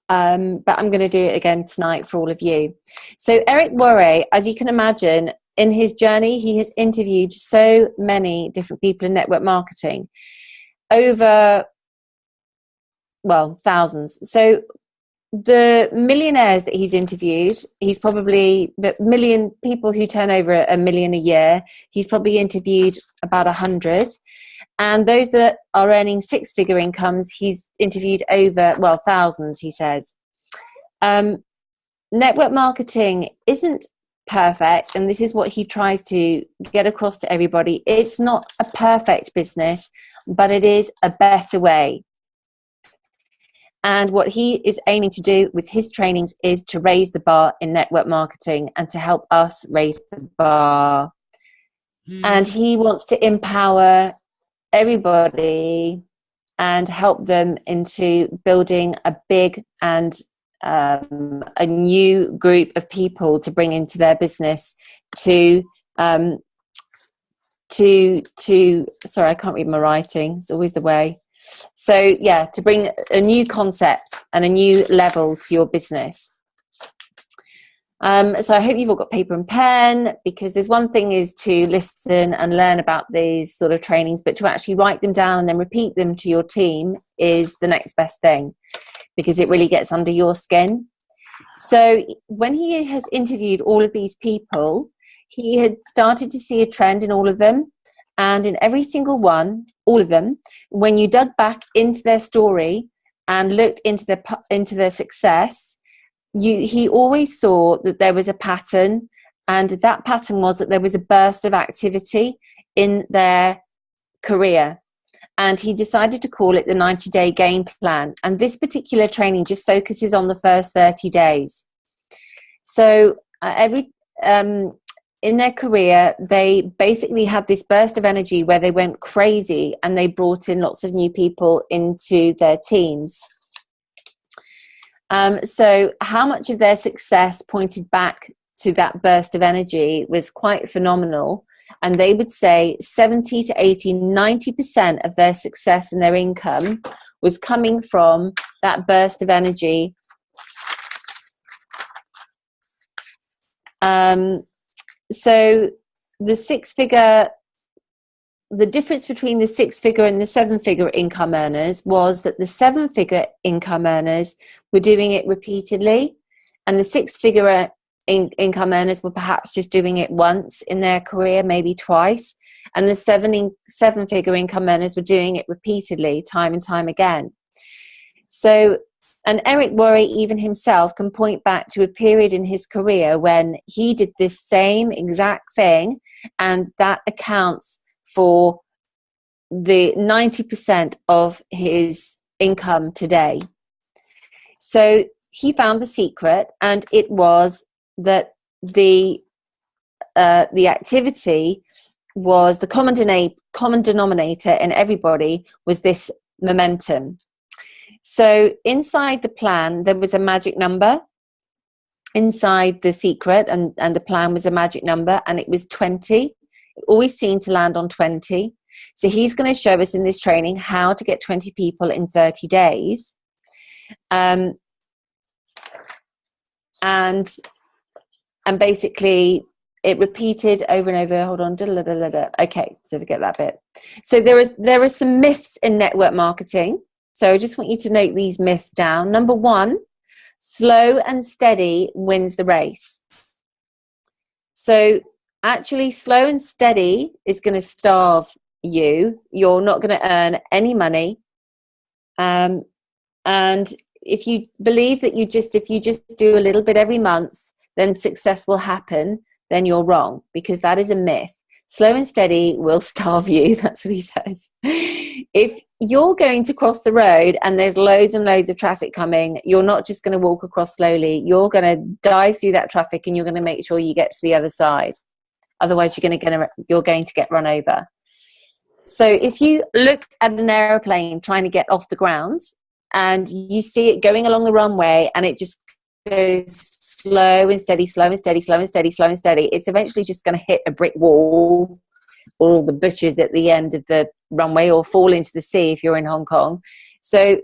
but I'm going to do it again tonight for all of you. So Eric Worre, as you can imagine, in his journey, he has interviewed so many different people in network marketing, over, well, thousands. So the millionaires that he's interviewed, he's probably, the million people who turn over $1 million a year, he's probably interviewed about 100. And those that are earning six-figure incomes, he's interviewed over, well, thousands, he says. Network marketing isn't perfect, and this is what he tries to get across to everybody. It's not a perfect business, but it is a better way. And what he is aiming to do with his trainings is to raise the bar in network marketing and to help us raise the bar. And he wants to empower everybody and help them into building a big and a new group of people to bring into their business to sorry, I can't read my writing, it's always the way. So yeah, to bring a new concept and a new level to your business. So I hope you've all got paper and pen, because there's one thing is to listen and learn about these sort of trainings, but to actually write them down and then repeat them to your team is the next best thing, because it really gets under your skin. So when he has interviewed all of these people, he had started to see a trend in all of them. And in every single one, all of them, when you dug back into their story and looked into their success, he always saw that there was a pattern, and that pattern was that there was a burst of activity in their career. And he decided to call it the 90-day game plan. And this particular training just focuses on the first 30 days. So in their career, they basically had this burst of energy where they went crazy and they brought in lots of new people into their teams. So how much of their success pointed back to that burst of energy was quite phenomenal. And they would say 70 to 80, 90% of their success and their income was coming from that burst of energy. So the difference between the six-figure and the seven-figure income earners was that the seven-figure income earners were doing it repeatedly, and the six-figure income earners were perhaps just doing it once in their career, maybe twice, and the seven-figure income earners were doing it repeatedly, time and time again. So And Eric Worre, even himself, can point back to a period in his career when he did this same exact thing, and that accounts for the 90% of his income today. So he found the secret, and it was that the activity was the common denominator in everybody was this momentum. So inside the plan, there was a magic number. Inside the secret and the plan was a magic number, and it was 20. It always seemed to land on 20. So he's going to show us in this training how to get 20 people in 30 days. And basically it repeated over and over. Hold on. Okay, so forget that bit. So there are some myths in network marketing. So I just want you to note these myths down. Number one, slow and steady wins the race. So actually, slow and steady is going to starve you. You're not going to earn any money. And if you believe that if you just do a little bit every month, then success will happen, then you're wrong, because that is a myth. Slow and steady will starve you. That's what he says. If you're going to cross the road and there's loads and loads of traffic coming, you're not just going to walk across slowly. You're going to dive through that traffic, and you're going to make sure you get to the other side. Otherwise, you're going to get run over. So if you look at an airplane trying to get off the ground and you see it going along the runway and it just goes slow and steady, slow and steady, slow and steady, slow and steady, it's eventually just going to hit a brick wall or the bushes at the end of the runway, or fall into the sea if you're in Hong Kong. So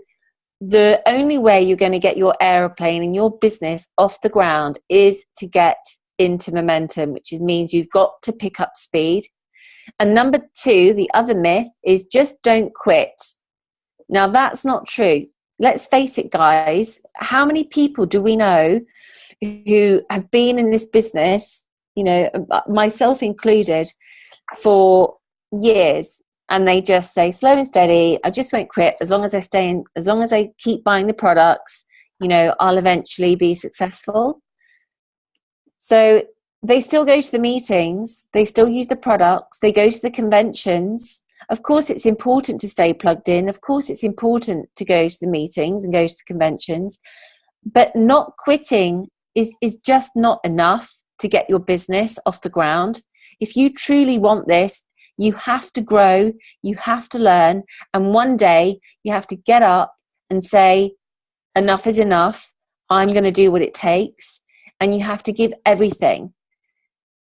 the only way you're going to get your airplane and your business off the ground is to get into momentum, which means you've got to pick up speed. And number two, the other myth is just don't quit. Now that's not true. Let's face it, guys. How many people do we know who have been in this business, myself included, for years, and they just say slow and steady, I just won't quit as long as I keep buying the products, I'll eventually be successful. So they still go to the meetings, they still use the products, they go to the conventions. Of course, it's important to stay plugged in. Of course, it's important to go to the meetings and go to the conventions. But not quitting is just not enough to get your business off the ground. If you truly want this, you have to grow, you have to learn, and one day you have to get up and say, enough is enough, I'm going to do what it takes, and you have to give everything.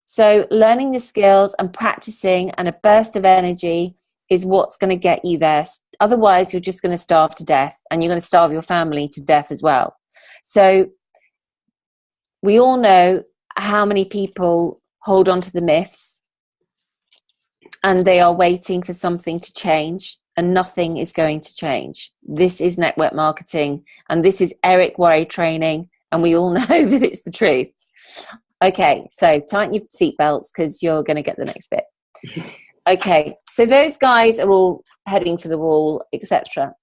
So learning the skills and practicing and a burst of energy is what's going to get you there. Otherwise, you're just going to starve to death, and you're going to starve your family to death as well. So we all know how many people hold on to the myths, and they are waiting for something to change, and nothing is going to change. This is network marketing, and this is Eric Worre training, and we all know that it's the truth. Okay, so tighten your seatbelts because you're going to get the next bit. Okay, so those guys are all heading for the wall, etc.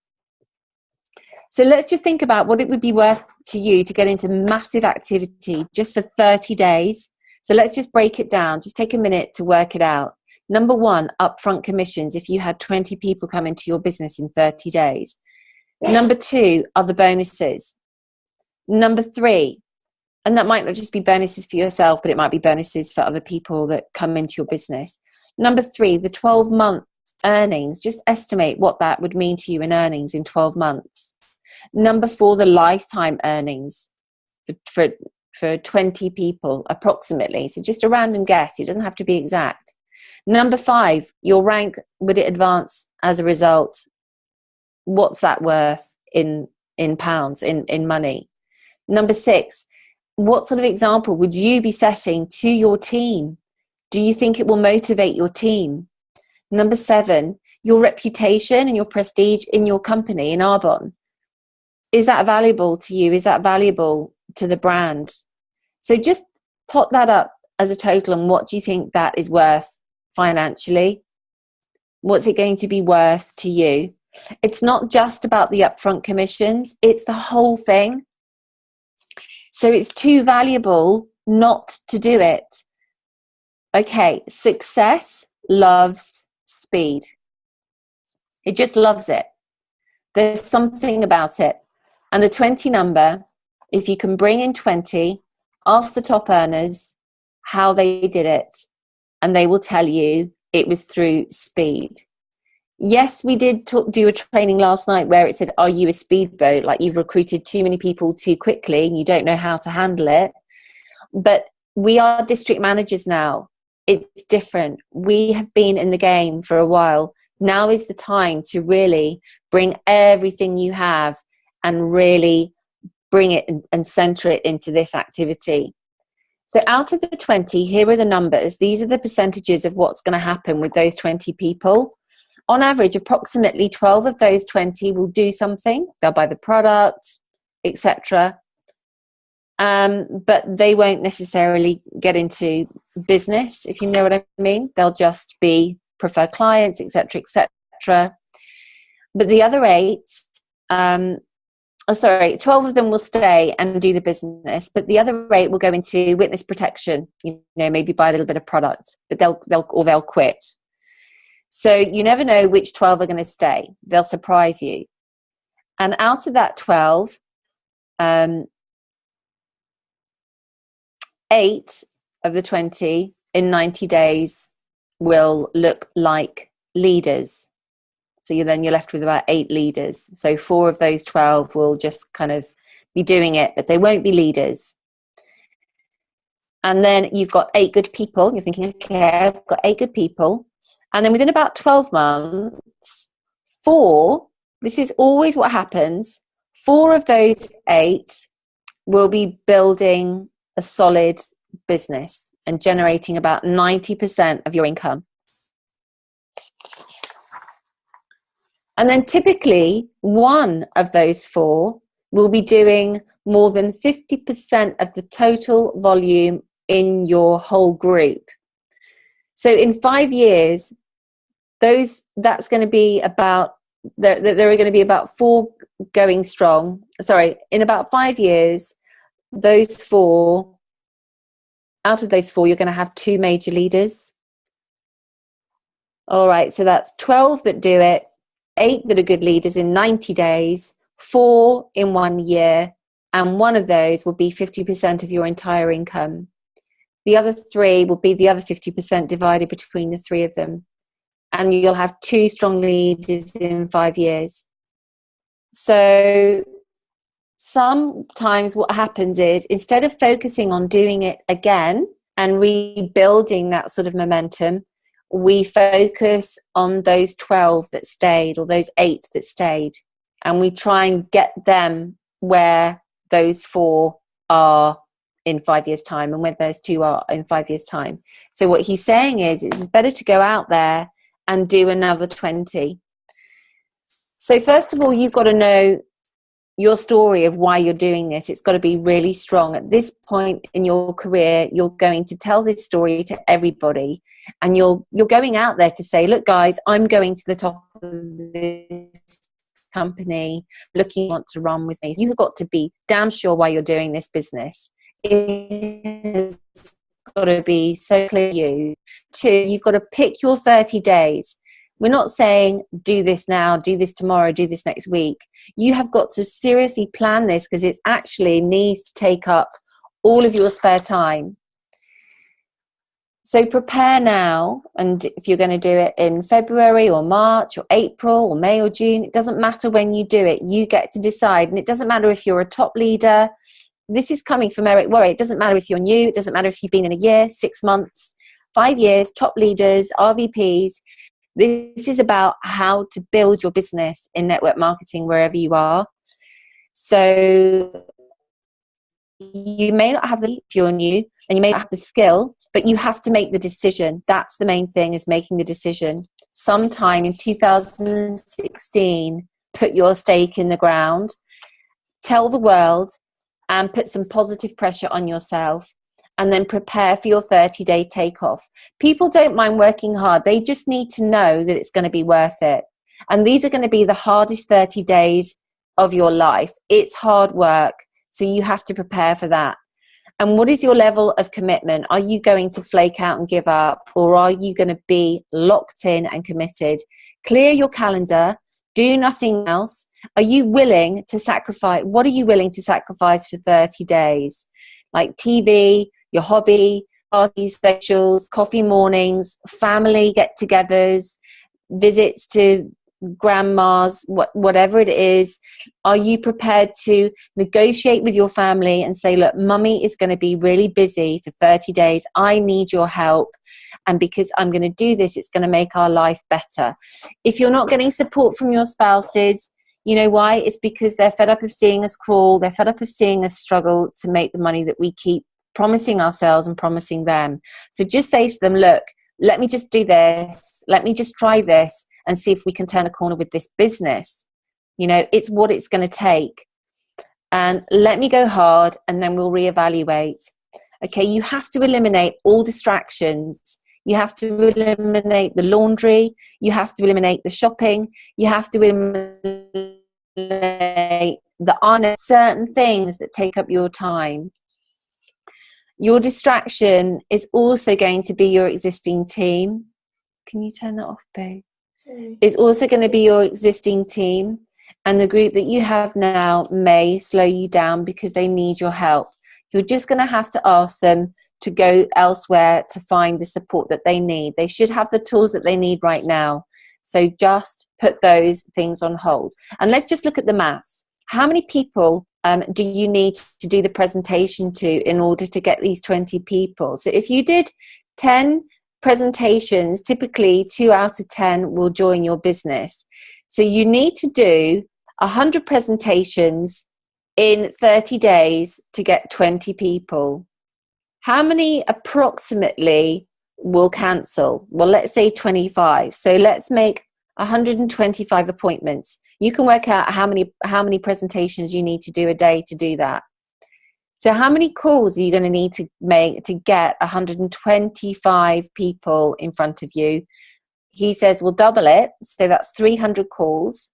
So let's just think about what it would be worth to you to get into massive activity just for 30 days. So let's just break it down. Just take a minute to work it out. Number one, upfront commissions if you had 20 people come into your business in 30 days. Number two are the bonuses. Number three, and that might not just be bonuses for yourself, but it might be bonuses for other people that come into your business. Number three, the 12-month earnings. Just estimate what that would mean to you in earnings in 12 months. Number four, the lifetime earnings for 20 people approximately. So just a random guess. It doesn't have to be exact. Number five, your rank, would it advance as a result? What's that worth in pounds, in money? Number six, what sort of example would you be setting to your team? Do you think it will motivate your team? Number seven, your reputation and your prestige in your company, in Arbonne. Is that valuable to you? Is that valuable to the brand? So just tot that up as a total, and what do you think that is worth financially? What's it going to be worth to you? It's not just about the upfront commissions, it's the whole thing. So it's too valuable not to do it. Okay, success loves speed. It just loves it. There's something about it. And the 20 number, if you can bring in 20, ask the top earners how they did it, and they will tell you it was through speed. Yes, we did do a training last night where it said, are you a speedboat? Like you've recruited too many people too quickly and you don't know how to handle it. But we are district managers now. It's different. We have been in the game for a while. Now is the time to really bring everything you have and really bring it and center it into this activity. So out of the 20, here are the numbers. These are the percentages of what's going to happen with those 20 people. On average, approximately 12 of those 20 will do something. They'll buy the product, etc. But they won't necessarily get into business, if you know what I mean. They'll just be preferred clients, etc., etc. But the other 8, 12 of them will stay and do the business, but the other 8 will go into witness protection. You know, maybe buy a little bit of product, but they'll quit. So you never know which 12 are going to stay. They'll surprise you. And out of that 12, 8 of the 20 in 90 days will look like leaders. So you're left with about 8 leaders. So 4 of those 12 will just kind of be doing it, but they won't be leaders. And then you've got 8 good people. You're thinking, okay, I've got 8 good people. And then within about 12 months, 4, this is always what happens, 4 of those 8 will be building a solid business and generating about 90% of your income. And then typically 1 of those 4 will be doing more than 50% of the total volume in your whole group. So in 5 years, that's going to be about, there are going to be about 4 going strong. Sorry, in about 5 years, those 4, out of those 4, you're going to have 2 major leaders. All right, so that's 12 that do it, 8 that are good leaders in 90 days, 4 in 1 year, and 1 of those will be 50% of your entire income. The other 3 will be the other 50% divided between the 3 of them. And you'll have 2 strong leaders in 5 years. So sometimes what happens is, instead of focusing on doing it again and rebuilding that sort of momentum, we focus on those 12 that stayed, or those 8 that stayed, and we try and get them where those 4 are in 5 years' time and where those 2 are in 5 years' time. So what he's saying is, it's better to go out there and do another 20. So first of all, you've got to know your story of why you're doing this. It's got to be really strong. At this point in your career, you're going to tell this story to everybody, and you're going out there to say, look guys, I'm going to the top of this company, looking want to run with me. You've got to be damn sure why you're doing this business. It's got to be so clear to you. 2, you've got to pick your 30 days. We're not saying do this now, do this tomorrow, do this next week. You have got to seriously plan this, because it actually needs to take up all of your spare time. So prepare now, and if you're going to do it in February or March or April or May or June, it doesn't matter when you do it. You get to decide, and it doesn't matter if you're a top leader. This is coming from Eric Worre. It doesn't matter if you're new. It doesn't matter if you've been in a year, 6 months, 5 years, top leaders, RVPs. This is about how to build your business in network marketing wherever you are. So you may not have if you're new, and you may not have the skill, but you have to make the decision. That's the main thing, is making the decision. Sometime in 2016, put your stake in the ground, tell the world, and put some positive pressure on yourself. And then prepare for your 30-day takeoff. People don't mind working hard. They just need to know that it's going to be worth it. And these are going to be the hardest 30 days of your life. It's hard work. So you have to prepare for that. And what is your level of commitment? Are you going to flake out and give up, or are you going to be locked in and committed? Clear your calendar. Do nothing else. Are you willing to sacrifice? What are you willing to sacrifice for 30 days? Like TV, your hobby, parties, socials, coffee mornings, family get-togethers, visits to grandmas, whatever it is. Are you prepared to negotiate with your family and say, look, mummy is going to be really busy for 30 days. I need your help. And because I'm going to do this, it's going to make our life better. If you're not getting support from your spouses, you know why? It's because they're fed up of seeing us crawl. They're fed up of seeing us struggle to make the money that we keep promising ourselves and promising them. So just say to them, look, let me just do this. Let me just try this and see if we can turn a corner with this business. You know, it's what it's going to take. And let me go hard, and then we'll reevaluate. Okay, you have to eliminate all distractions. You have to eliminate the laundry. You have to eliminate the shopping. You have to eliminate the certain things that take up your time. Your distraction is also going to be your existing team. Can you turn that off, babe? It's also going to be your existing team, and the group that you have now may slow you down because they need your help. You're just going to have to ask them to go elsewhere to find the support that they need. They should have the tools that they need right now. So just put those things on hold. And let's just look at the maths. How many people do you need to do the presentation to in order to get these 20 people? So if you did 10 presentations, typically 2 out of 10 will join your business. So you need to do 100 presentations in 30 days to get 20 people. How many approximately will cancel? Well, let's say 25. So let's make 125 appointments. You can work out how many presentations you need to do a day to do that. So how many calls are you going to need to make to get 125 people in front of you? He says, we'll double it. So that's 300 calls.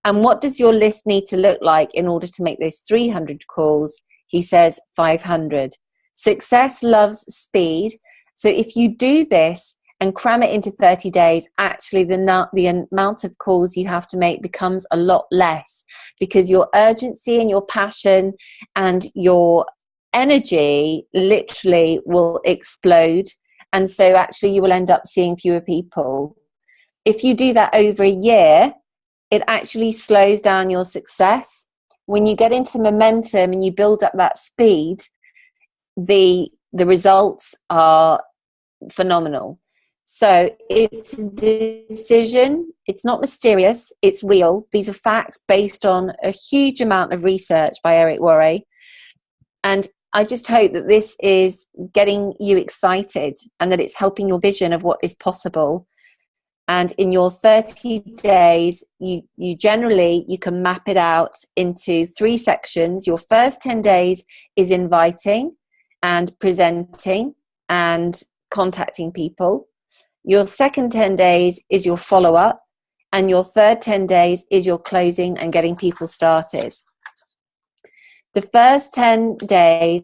And what does your list need to look like in order to make those 300 calls? He says 500. Success loves speed. So if you do this and cram it into 30 days, actually the amount of calls you have to make becomes a lot less, because your urgency and your passion and your energy literally will explode. And so actually you will end up seeing fewer people. If you do that over a year, it actually slows down your success. When you get into momentum and you build up that speed, the results are phenomenal. So it's a decision. It's not mysterious. It's real. These are facts based on a huge amount of research by Eric Worre. And I just hope that this is getting you excited and that it's helping your vision of what is possible. And in your 30 days, you can map it out into 3 sections. Your first 10 days is inviting and presenting and contacting people. Your second 10 days is your follow-up. And your third 10 days is your closing and getting people started. The first 10 days,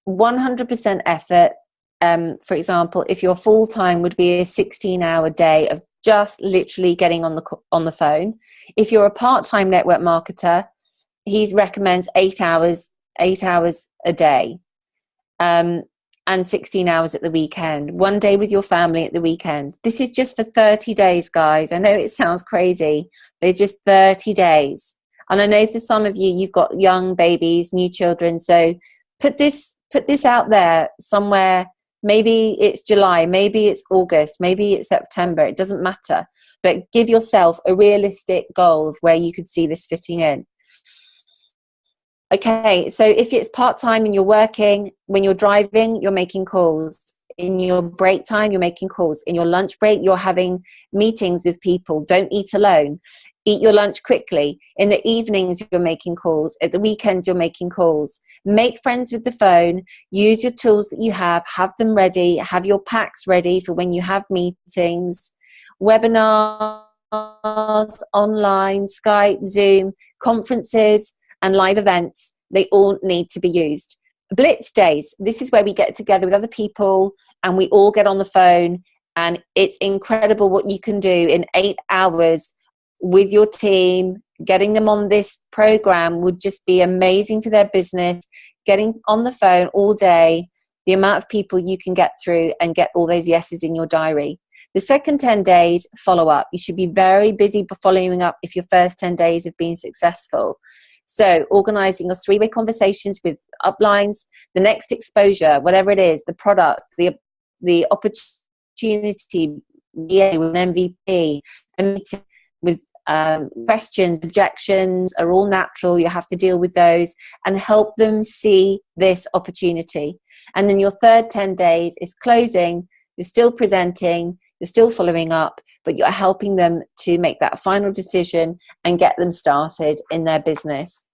100% effort. For example, if you're full-time, would be a 16-hour day of just literally getting on the phone. If you're a part-time network marketer, he recommends 8 hours a day, and 16 hours at the weekend. 1 day with your family at the weekend. This is just for 30 days, guys. I know it sounds crazy, but it's just 30 days. And I know for some of you, you've got young babies, new children. So put this out there somewhere. Maybe it's July, maybe it's August, maybe it's September. It doesn't matter. But give yourself a realistic goal of where you could see this fitting in. Okay, so if it's part-time and you're working, when you're driving, you're making calls. In your break time, you're making calls. In your lunch break, you're having meetings with people. Don't eat alone. Eat your lunch quickly. In the evenings, you're making calls. At the weekends, you're making calls. Make friends with the phone. Use your tools that you have them ready. Have your packs ready for when you have meetings. Webinars, online, Skype, Zoom, conferences, and live events. They all need to be used. Blitz days. This is where we get together with other people and we all get on the phone, and it's incredible what you can do in 8 hours with your team. Getting them on this program would just be amazing for their business. Getting on the phone all day, the amount of people you can get through and get all those yeses in your diary. The second 10 days, follow up. You should be very busy following up if your first 10 days have been successful. So organising your 3-way conversations with uplines, the next exposure, whatever it is, the product, the opportunity, yeah, with an MVP, a meeting with questions, objections are all natural. You have to deal with those and help them see this opportunity. And then your third 10 days is closing. You're still presenting, you're still following up, but you're helping them to make that final decision and get them started in their business.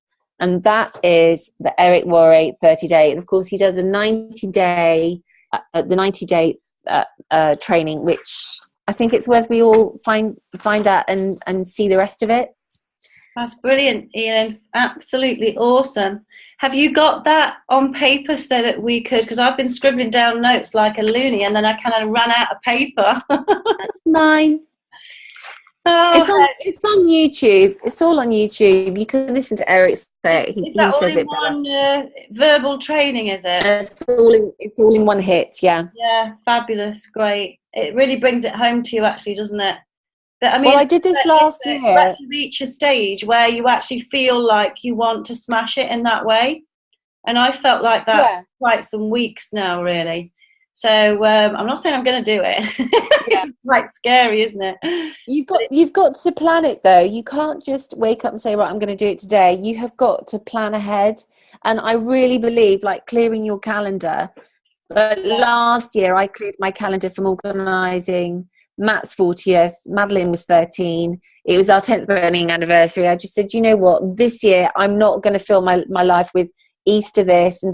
And that is the Eric Worre 30-day. And of course, he does a 90-day, training, which I think it's worth we all find out and see the rest of it. That's brilliant, Ian. Absolutely awesome. Have you got that on paper so that we could, because I've been scribbling down notes like a loony and then I kind of ran out of paper. That's mine. Oh, It's on YouTube. It's all on YouTube. You can listen to Eric say it. He that all says in it better. one verbal training, is it? It's all in one hit, yeah. Yeah, fabulous, great. It really brings it home to you, actually, doesn't it? But I mean, Well, I did this last year. You actually reach a stage where you actually feel like you want to smash it in that way, and I felt like that quite some weeks now, really. So I'm not saying I'm going to do it. It's quite scary, isn't it? You've got to plan it though. You can't just wake up and say, right, I'm going to do it today. You have got to plan ahead. And I really believe like clearing your calendar. Last year I cleared my calendar from organising Matt's 40th. Madeline was 13. It was our 10th wedding anniversary. I just said, you know what, this year I'm not going to fill my life with Easter this and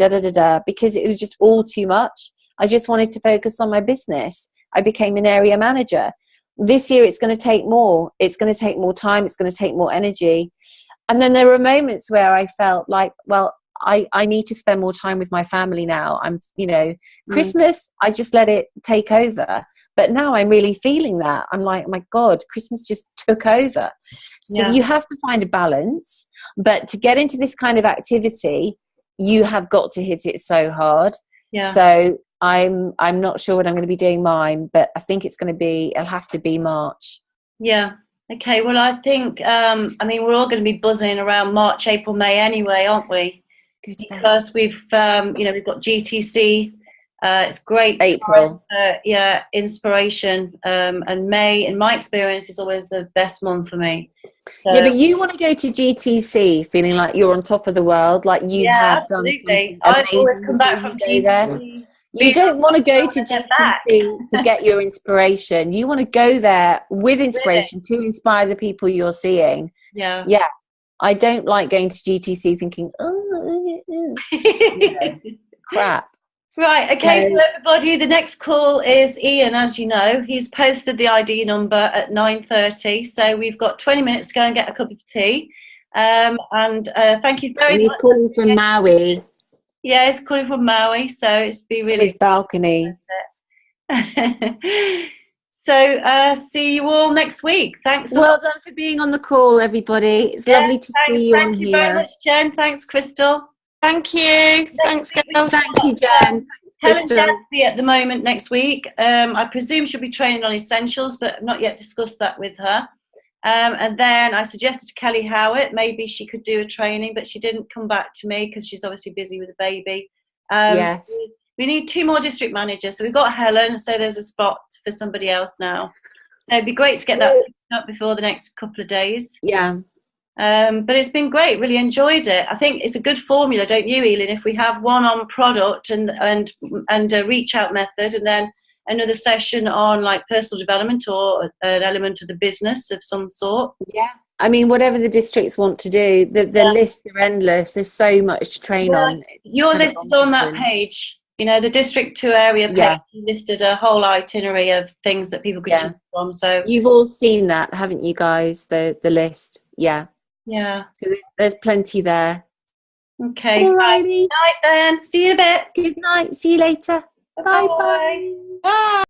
because it was just all too much. I just wanted to focus on my business. I became an area manager. This year it's going to take more. It's going to take more time. It's going to take more energy. And then there were moments where I felt like, well, I need to spend more time with my family now. Christmas, I just let it take over. But now I'm really feeling that. I'm like, oh my God, Christmas just took over. So you have to find a balance. But to get into this kind of activity, you have got to hit it so hard. Yeah. So I'm not sure when I'm going to be doing mine, but I think it'll have to be March. Yeah. Okay. Well, I think, we're all going to be buzzing around March, April, May anyway, aren't we? Good. Because we've got GTC. It's great. April. Inspiration. And May, in my experience, is always the best month for me. So, yeah, but you want to go to GTC feeling like you're on top of the world, like you have absolutely. I've always come back from GTC. You don't want to go to GTC to get your inspiration. You want to go there with inspiration to inspire the people you're seeing. Yeah. Yeah. I don't like going to GTC thinking, crap. Right, okay, so everybody, the next call is Ian, as you know. He's posted the ID number at 9:30, so we've got 20 minutes to go and get a cup of tea. Thank you very much. He's calling from Maui. Yeah, he's calling from Maui, so it's be really... His balcony. So, see you all next week. Thanks. Well done for being on the call, everybody. It's lovely to see you on here. Thank you very much, Jen. Thanks, Crystal. Thank you. Thanks, girls. Thank you, Jen. Helen Gadsby at the moment next week. I presume she'll be training on essentials, but I've not yet discussed that with her. And then I suggested to Kelly Howitt, maybe she could do a training, but she didn't come back to me because she's obviously busy with a baby. Yes. So we need 2 more district managers. So we've got Helen, so there's a spot for somebody else now. So it'd be great to get that up before the next couple of days. Yeah. But it's been great, really enjoyed it. I think it's a good formula, don't you, Elin? If we have one on product and a reach out method, and then another session on like personal development or an element of the business of some sort. Yeah. I mean, whatever the districts want to do, the lists are endless. There's so much to train on. Your list is on that page. You know, the District 2 area page Yeah. listed a whole itinerary of things that people could Yeah. choose from. So You've all seen that, haven't you guys? The list. Yeah. yeah. So there's plenty there. Okay. Right. Alrighty. Night then. See you in a bit. Good night. See you later. Bye Bye. bye.